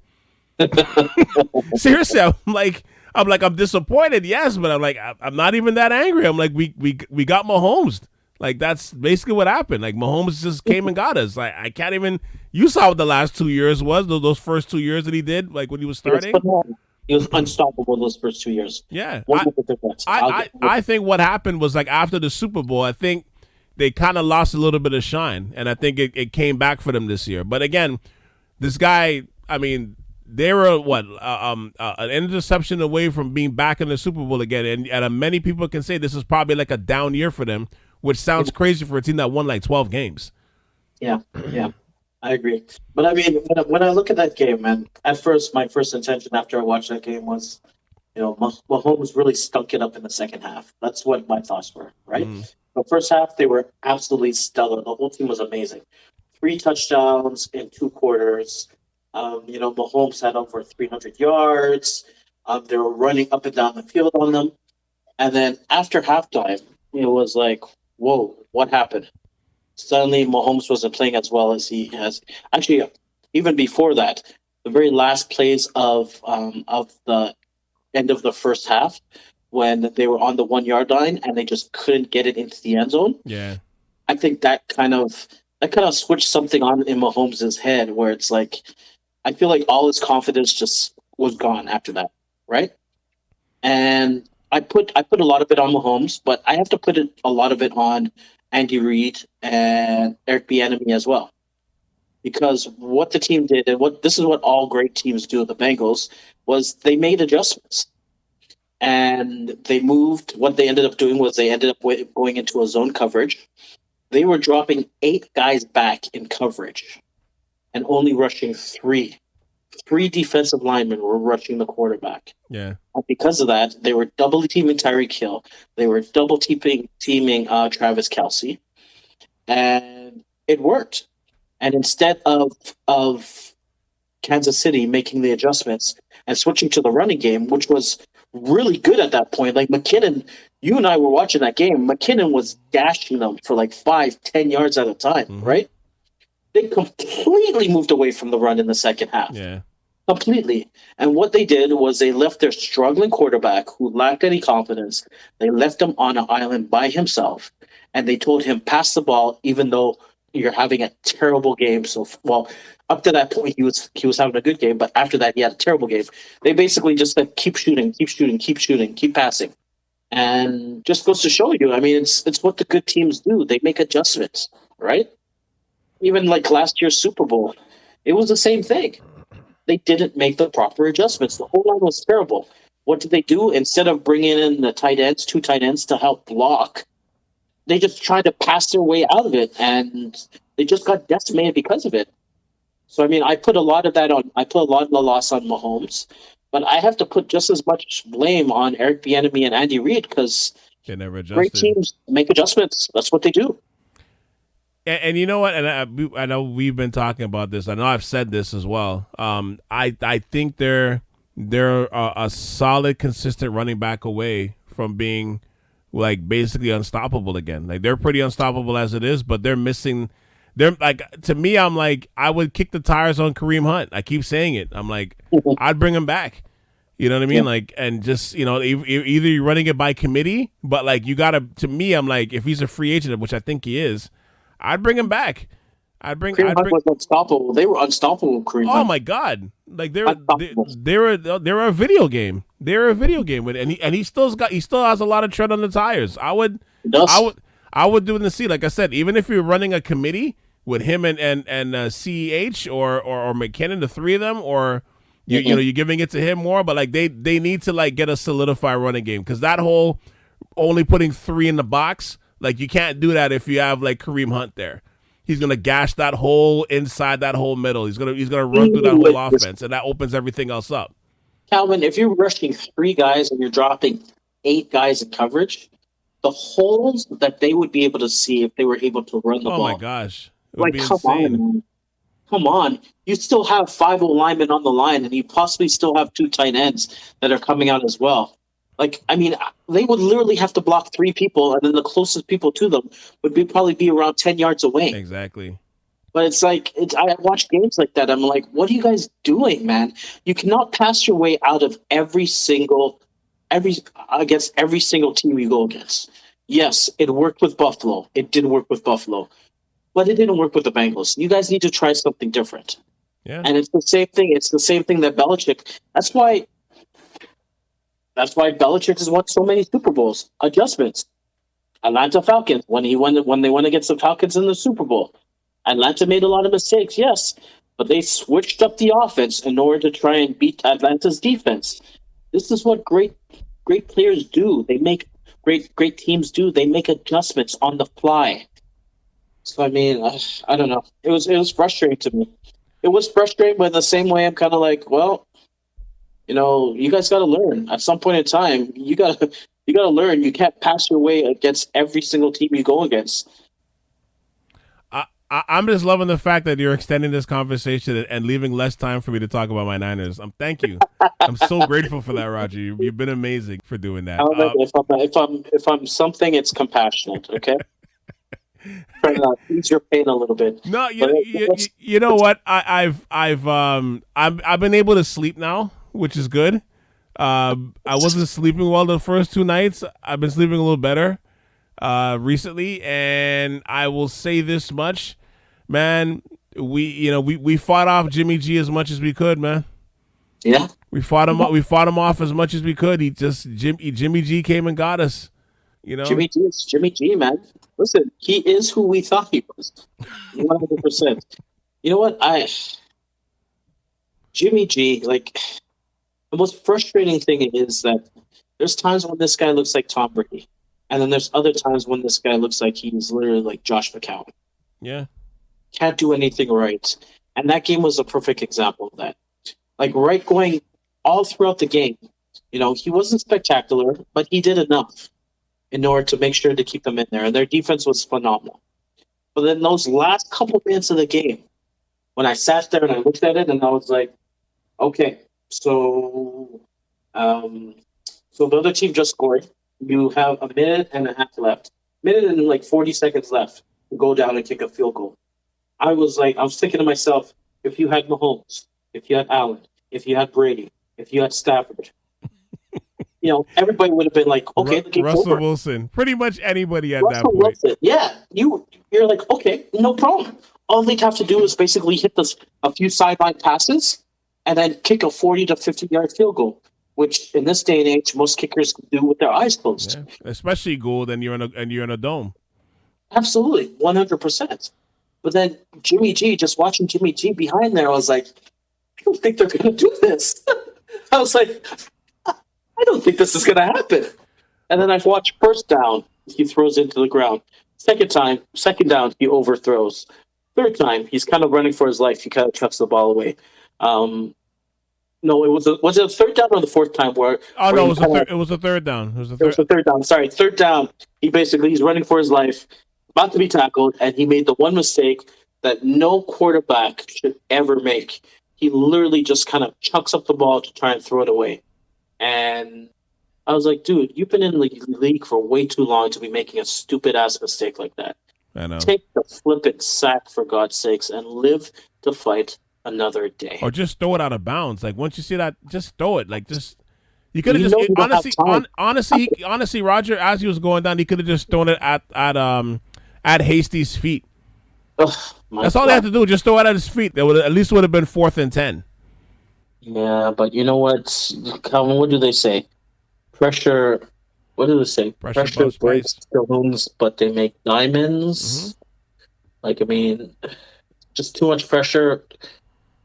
Seriously, I'm disappointed, yes, but I'm like, I'm not even that angry. I'm like, we got Mahomes. Like, that's basically what happened. Like, Mahomes just came and got us. Like, I can't even. You saw what the last 2 years was. Those first 2 years that he did, like when he was starting. He was unstoppable those first 2 years. Yeah, I think what happened was, like, after the Super Bowl, I think they kind of lost a little bit of shine, and I think it came back for them this year. But again, this guy, I mean. They were an interception away from being back in the Super Bowl again, and many people can say this is probably like a down year for them, which sounds crazy for a team that won like 12 games. Yeah, I agree. But I mean, when I look at that game, man, at first my first intention after I watched that game was, Mahomes really stunk it up in the second half. That's what my thoughts were, right? The first half they were absolutely stellar. The whole team was amazing. 3 touchdowns in 2 quarters. Mahomes had over 300 yards. They were running up and down the field on them. And then after halftime, it was like, whoa, what happened? Suddenly, Mahomes wasn't playing as well as he has. Actually, even before that, the very last plays of the end of the first half, when they were on the 1 yard line and they just couldn't get it into the end zone. Yeah, I think that kind of switched something on in Mahomes' head, where it's like, I feel like all his confidence just was gone after that, right? And I put a lot of it on Mahomes, but I have to put a lot of it on Andy Reid and Eric Bieniemy as well, because what the team did, and this is what all great teams do, the Bengals, was they made adjustments, and they moved. What they ended up doing was they ended up going into a zone coverage. They were dropping 8 guys back in coverage and only rushing 3. 3 defensive linemen were rushing the quarterback. Yeah. And because of that, they were double teaming Tyreek Hill. They were double teaming Travis Kelce. And it worked. And instead of Kansas City making the adjustments and switching to the running game, which was really good at that point, like McKinnon, you and I were watching that game, McKinnon was dashing them for like 5-10 yards at a time, right? They completely moved away from the run in the second half. Yeah. Completely. And what they did was they left their struggling quarterback who lacked any confidence. They left him on an island by himself. And they told him, pass the ball, even though you're having a terrible game. So, up to that point, he was having a good game. But after that, he had a terrible game. They basically just said, keep shooting, keep passing. And just goes to show you, I mean, it's what the good teams do. They make adjustments, right? Even like last year's Super Bowl, it was the same thing. They didn't make the proper adjustments. The whole line was terrible. What did they do? Instead of bringing in the 2 tight ends to help block, they just tried to pass their way out of it, and they just got decimated because of it. So, I mean, I put a lot of the loss on Mahomes, but I have to put just as much blame on Eric Bieniemy and Andy Reid, because great teams make adjustments. That's what they do. And you know what? And I know we've been talking about this. I know I've said this as well. I think they're they're a solid, consistent running back away from being like basically unstoppable again. Like they're pretty unstoppable as it is, but they're missing. They're like, to me, I'm like, I would kick the tires on Kareem Hunt. I keep saying it. I'm like, I'd bring him back. You know what I mean? Yeah. Like, and just, either you're running it by committee, but like to me, I'm like, if he's a free agent, which I think he is, I'd bring him back. Kareem Hunt was unstoppable. They were unstoppable, Kareem Hunt. Oh my God! Like they were a video game. They're a video game with, and he still has a lot of tread on the tires. I would do it in the seat. Like I said, even if you're running a committee with him and CEH or McKinnon, the three of them, or you're giving it to him more, but like they need to like get a solidified running game, because that whole only putting three in the box, like you can't do that if you have like Kareem Hunt there. He's gonna gash that whole inside, that whole middle. He's gonna run through that whole offense, and that opens everything else up. Calvin, if you're rushing 3 guys and you're dropping 8 guys in coverage, the holes that they would be able to see if they were able to run the ball. Oh my gosh! Like, come on, man. Come on. You still have 5 linemen on the line, and you possibly still have 2 tight ends that are coming out as well. Like, I mean, they would literally have to block 3 people, and then the closest people to them would probably be around 10 yards away. Exactly. But it's like, I watch games like that. I'm like, what are you guys doing, man? You cannot pass your way out of against every single team you go against. Yes, it worked with Buffalo. It did work with Buffalo. But it didn't work with the Bengals. You guys need to try something different. Yeah. And it's the same thing. It's the same thing that Belichick. That's why Belichick has won so many Super Bowls. Adjustments. Atlanta Falcons, when they won against the Falcons in the Super Bowl. Atlanta made a lot of mistakes, yes, but they switched up the offense in order to try and beat Atlanta's defense. This is what great players do. They make great teams do. They make adjustments on the fly. So I mean, I don't know. It was frustrating to me. It was frustrating, but in the same way, I'm kind of like, well, you guys got to learn. At some point in time, you got to learn. You can't pass your way against every single team you go against. I'm just loving the fact that you're extending this conversation and leaving less time for me to talk about my Niners. Thank you. I'm so grateful for that, Roger. You've been amazing for doing that. If I'm something, it's compassionate. Okay. Trying to ease your pain a little bit. No, you know what? I've been able to sleep now, which is good. I wasn't sleeping well the first 2 nights. I've been sleeping a little better recently, and I will say this much, man. We fought off Jimmy G as much as we could, man. Yeah, we fought him off as much as we could. Jimmy G came and got us. Jimmy G is Jimmy G, man. Listen, he is who we thought he was. 100%. You know what? Jimmy G, like, the most frustrating thing is that there's times when this guy looks like Tom Brady, and then there's other times when this guy looks like he's literally like Josh McCown. Yeah. Can't do anything right. And that game was a perfect example of that. Like, right going all throughout the game, he wasn't spectacular, but he did enough in order to make sure to keep them in there. And their defense was phenomenal. But then those last couple minutes of the game, when I sat there and I looked at it and I was like, okay, so the other team just scored. You have a minute and a half left. Minute and like 40 seconds left to go down and kick a field goal. I was thinking to myself, if you had Mahomes, if you had Allen, if you had Brady, if you had Stafford, everybody would have been like, okay, the game's Russell over. Wilson, pretty much anybody at Russell that point. Wilson. Yeah, you're like, okay, no problem. All they'd have to do is basically hit a few sideline passes and then kick a 40 to 50-yard field goal, which in this day and age, most kickers can do with their eyes closed. Yeah. Especially Gould, and you're in a dome. Absolutely, 100%. But then just watching Jimmy G behind there, I was like, I don't think they're going to do this. I was like, I don't think this is going to happen. And then I've watched first down, he throws into the ground. Second down, he overthrows. Third time, he's kind of running for his life. He kind of chucks the ball away. No, was it the third down or the fourth time? It was a third down. It was the third down. Sorry, third down. He's running for his life, about to be tackled, and he made the one mistake that no quarterback should ever make. he literally just kind of chucks up the ball to try and throw it away. And I was like, dude, you've been in the league for way too long to be making a stupid-ass mistake like that. I know. Take the flippin' sack, for God's sakes, and live to fight another day. Or just throw it out of bounds. Like, once you see that, just throw it. Like, just... You could have You just... know you don't have time. Honestly, Roger, as he was going down, he could have just thrown it at Hasty's feet. Ugh, That's all they had to do. Just throw it at his feet. That would at least would have been 4th and 10. Yeah, but you know what, Calvin? What do they say? Pressure. What do they say? Pressure breaks stones, but they make diamonds. Mm-hmm. Like, I mean, just too much pressure.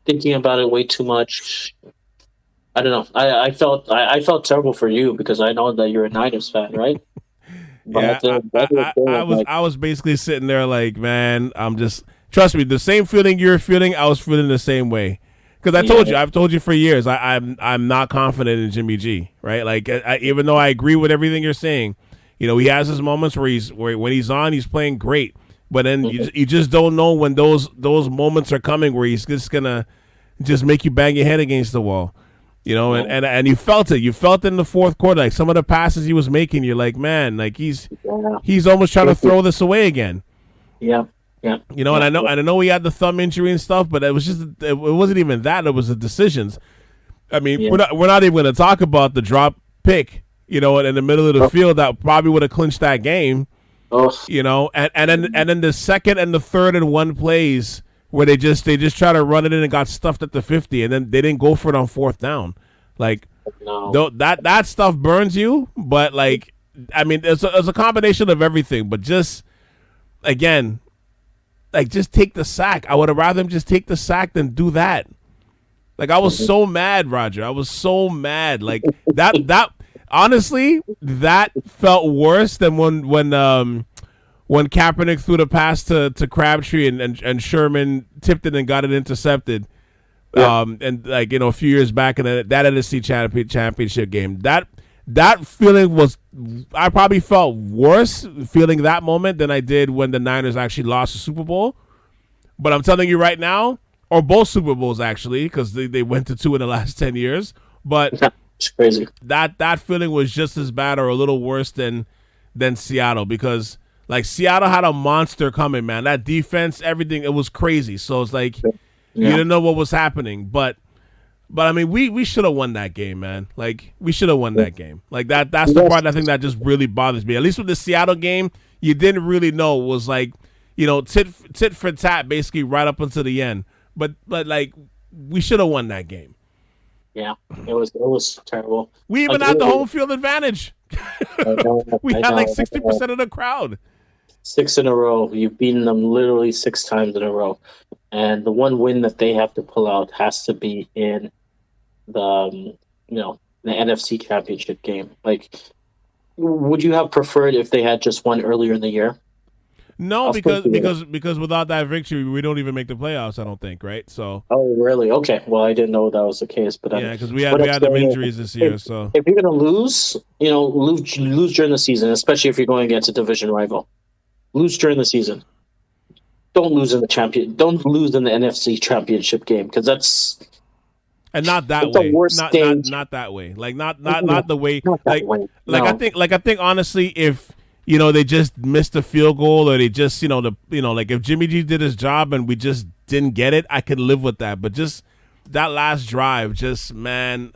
Thinking about it way too much. I don't know. I felt terrible for you because I know that you're a Niners fan, right? Yeah, I was basically sitting there like, man, I'm just, trust me, the same feeling you're feeling, I was feeling the same way. Because I've told you for years, I'm not confident in Jimmy G, right? Like, even though I agree with everything you're saying, you know, he has his moments where when he's on, he's playing great. But then you just don't know when those moments are coming where he's just gonna just make you bang your head against the wall. You know, and you felt it. You felt it in the fourth quarter. Like, some of the passes he was making, you're like, man, like he's almost trying to throw this away again. Yeah. Yeah. You know, and I know he had the thumb injury and stuff, but it wasn't even that. It was the decisions. I mean, we're not even going to talk about the drop pick, you know, in the middle of the field that probably would have clinched that game. You know, and then the second and the third and 1 plays where they just try to run it in and got stuffed at the 50, and then they didn't go for it on 4th down. Like, that stuff burns you, but like, I mean, it's a combination of everything. But just again, like, just take the sack. I would have rather him just take the sack than do that. Like, I was so mad, Roger. I was so mad. Like, that honestly, that felt worse than when Kaepernick threw the pass to Crabtree and Sherman tipped it and got it intercepted. Yeah. And like, you know, a few years back in that AFC Championship game, that feeling was, I probably felt worse feeling that moment than I did when the Niners actually lost the Super Bowl. But I'm telling you right now, or both Super Bowls actually, because they went to 2 in the last 10 years. But it's crazy. That feeling was just as bad or a little worse than Seattle, because like, Seattle had a monster coming, man. That defense, everything, it was crazy. So it's like, you didn't know what was happening. But I mean, we should have won that game, man. Like, we should have won that game. Like, that's the part I think that just really bothers me. At least with the Seattle game, you didn't really know. It was like, you know, tit for tat, basically right up until the end. But like, we should have won that game. Yeah, it was terrible. We even had the home field advantage. We had like 60% of the crowd. 6 in a row. You've beaten them literally 6 times in a row. And the one win that they have to pull out has to be in the NFC Championship game. Like, would you have preferred if they had just won earlier in the year? No, because without that victory, we don't even make the playoffs, I don't think, right? So. Oh, really? Okay. Well, I didn't know that was the case, but yeah, because we had them injuries this year. So if you're gonna lose, lose during the season, especially if you're going against a division rival. Lose during the season. Don't lose in the NFC Championship game, because that's. And not that way. Not that way. Like not the way. I think honestly, if they just missed a field goal, or they just like if Jimmy G did his job and we just didn't get it, I could live with that. But just that last drive, just man,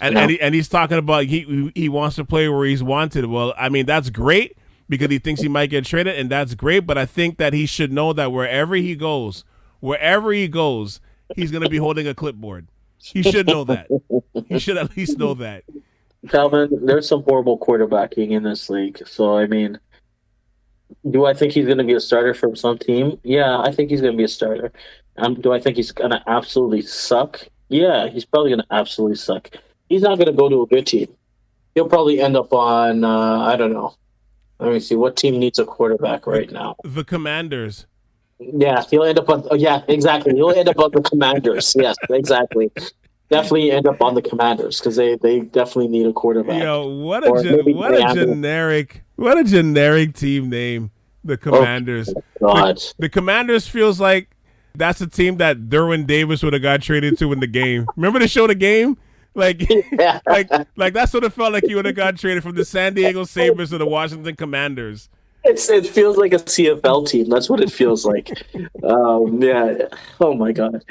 and he's talking about he wants to play where he's wanted. Well, I mean, that's great because he thinks he might get traded, and that's great. But I think that he should know that wherever he goes, he's going to be holding a clipboard. He should know that. He should at least know that. Calvin, there's some horrible quarterbacking in this league. So, I mean, do I think he's going to be a starter for some team? Yeah, I think he's going to be a starter. Do I think he's going to absolutely suck? Yeah, he's probably going to absolutely suck. He's not going to go to a good team. He'll probably end up on, I don't know. Let me see. What team needs a quarterback right now? The Commanders. Yeah, he'll end up on. Yeah, exactly. He'll end up on the Commanders. Yes, exactly. Definitely end up on the Commanders because they definitely need a quarterback. Yo, what a generic team name. The Commanders. Oh, God. The Commanders feels like That's a team that Derwin Davis would have got traded to in the game. Remember the show The Game? Like, Yeah. like that's what it felt like. He would have got traded from the San Diego Sabres to the Washington Commanders. It feels like a CFL team. That's what it feels like. Yeah. Oh my God.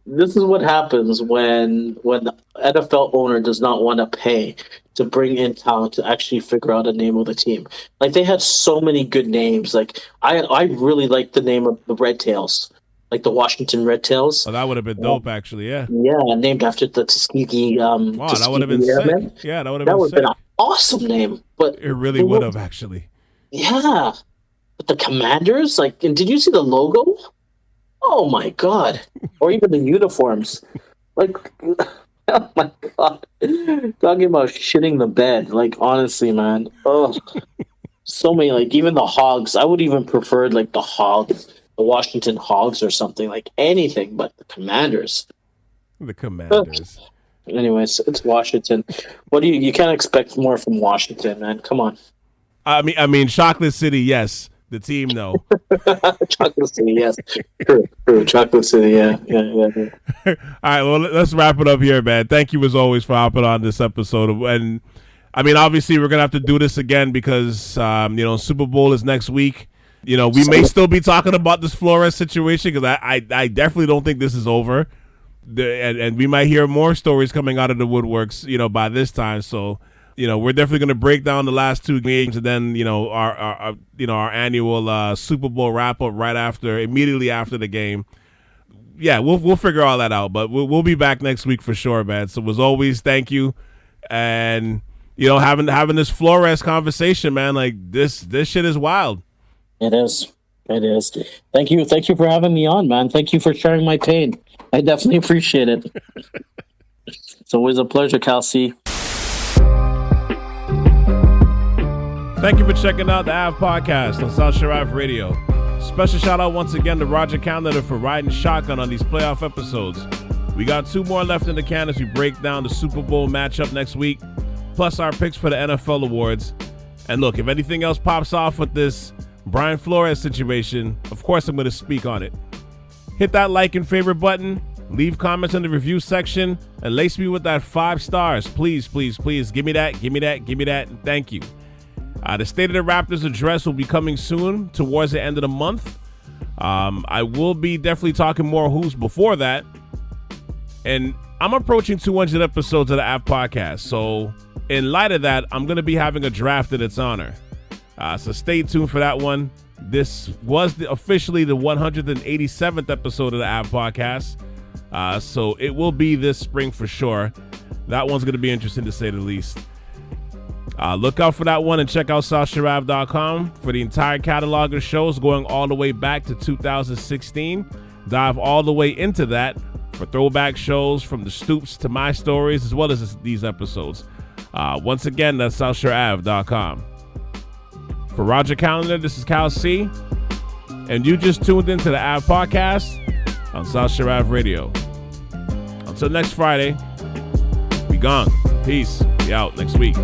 This is what happens when the NFL owner does not want to pay to bring in talent to actually figure out a name of the team. Like, they had so many good names. Like, I really like the name of the Red Tails, like the Washington Red Tails. Oh, that would have been dope, actually. Yeah. Yeah, named after the Tuskegee. Wow, that would have been Airmen. sick. Yeah, that would have That been would sick. have been an awesome name. But It really would have, actually. yeah, but the Commanders, like, and did you see the logo? Oh my God! Or even the uniforms, like, oh my God! Talking about shitting the bed, like, honestly, man. Oh, so many, like, even the Hogs. I would even prefer like the Hogs, the Washington Hogs, or something, like anything but the Commanders. The Commanders. Anyways, it's Washington. What do you can't expect more from Washington, man? Come on. I mean, Chocolate City, yes. The team, no. Chocolate City, yes. True. Chocolate City, yeah. All right, well, let's wrap it up here, man. Thank you, as always, for hopping on this episode. And, I mean, obviously, we're going to have to do this again because, Super Bowl is next week. We may still be talking about this Flores situation because I definitely don't think this is over. And we might hear more stories coming out of the woodworks, by this time. So, we're definitely going to break down the last two games and then, our annual Super Bowl wrap up immediately after the game. Yeah, we'll figure all that out, but we'll be back next week for sure, man. So as always, thank you. And, having this Flores conversation, man, like this shit is wild. It is. Thank you for having me on, man. Thank you for sharing my pain. I definitely appreciate it. It's always a pleasure, Cal C. Thank you for checking out the Ave Podcast on South Shore Ave Radio. Special shout out once again to Roger Canada for riding shotgun on these playoff episodes. We got 2 more left in the can as we break down the Super Bowl matchup next week, plus our picks for the NFL awards. And look, if anything else pops off with this Brian Flores situation, of course I'm going to speak on it. Hit that like and favorite button, leave comments in the review section, and lace me with that 5 stars. Please, please, please. Give me that. Thank you. The State of the Raptors address will be coming soon towards the end of the month. I will be definitely talking more hoops before that. And I'm approaching 200 episodes of the Ave Podcast. So in light of that, I'm going to be having a draft in its honor. So stay tuned for that one. This was officially the 187th episode of the Ave Podcast. So it will be this spring for sure. That one's going to be interesting to say the least. Look out for that one and check out SouthShoreAve.com for the entire catalog of shows going all the way back to 2016. Dive all the way into that for throwback shows from the Stoops to my stories as well as these episodes. Once again, that's SouthShoreAve.com. For Roger Calendar, this is Cal C. And you just tuned into the Ave Podcast on South Shore Ave Radio. Until next Friday, be gone. Peace. Be out next week.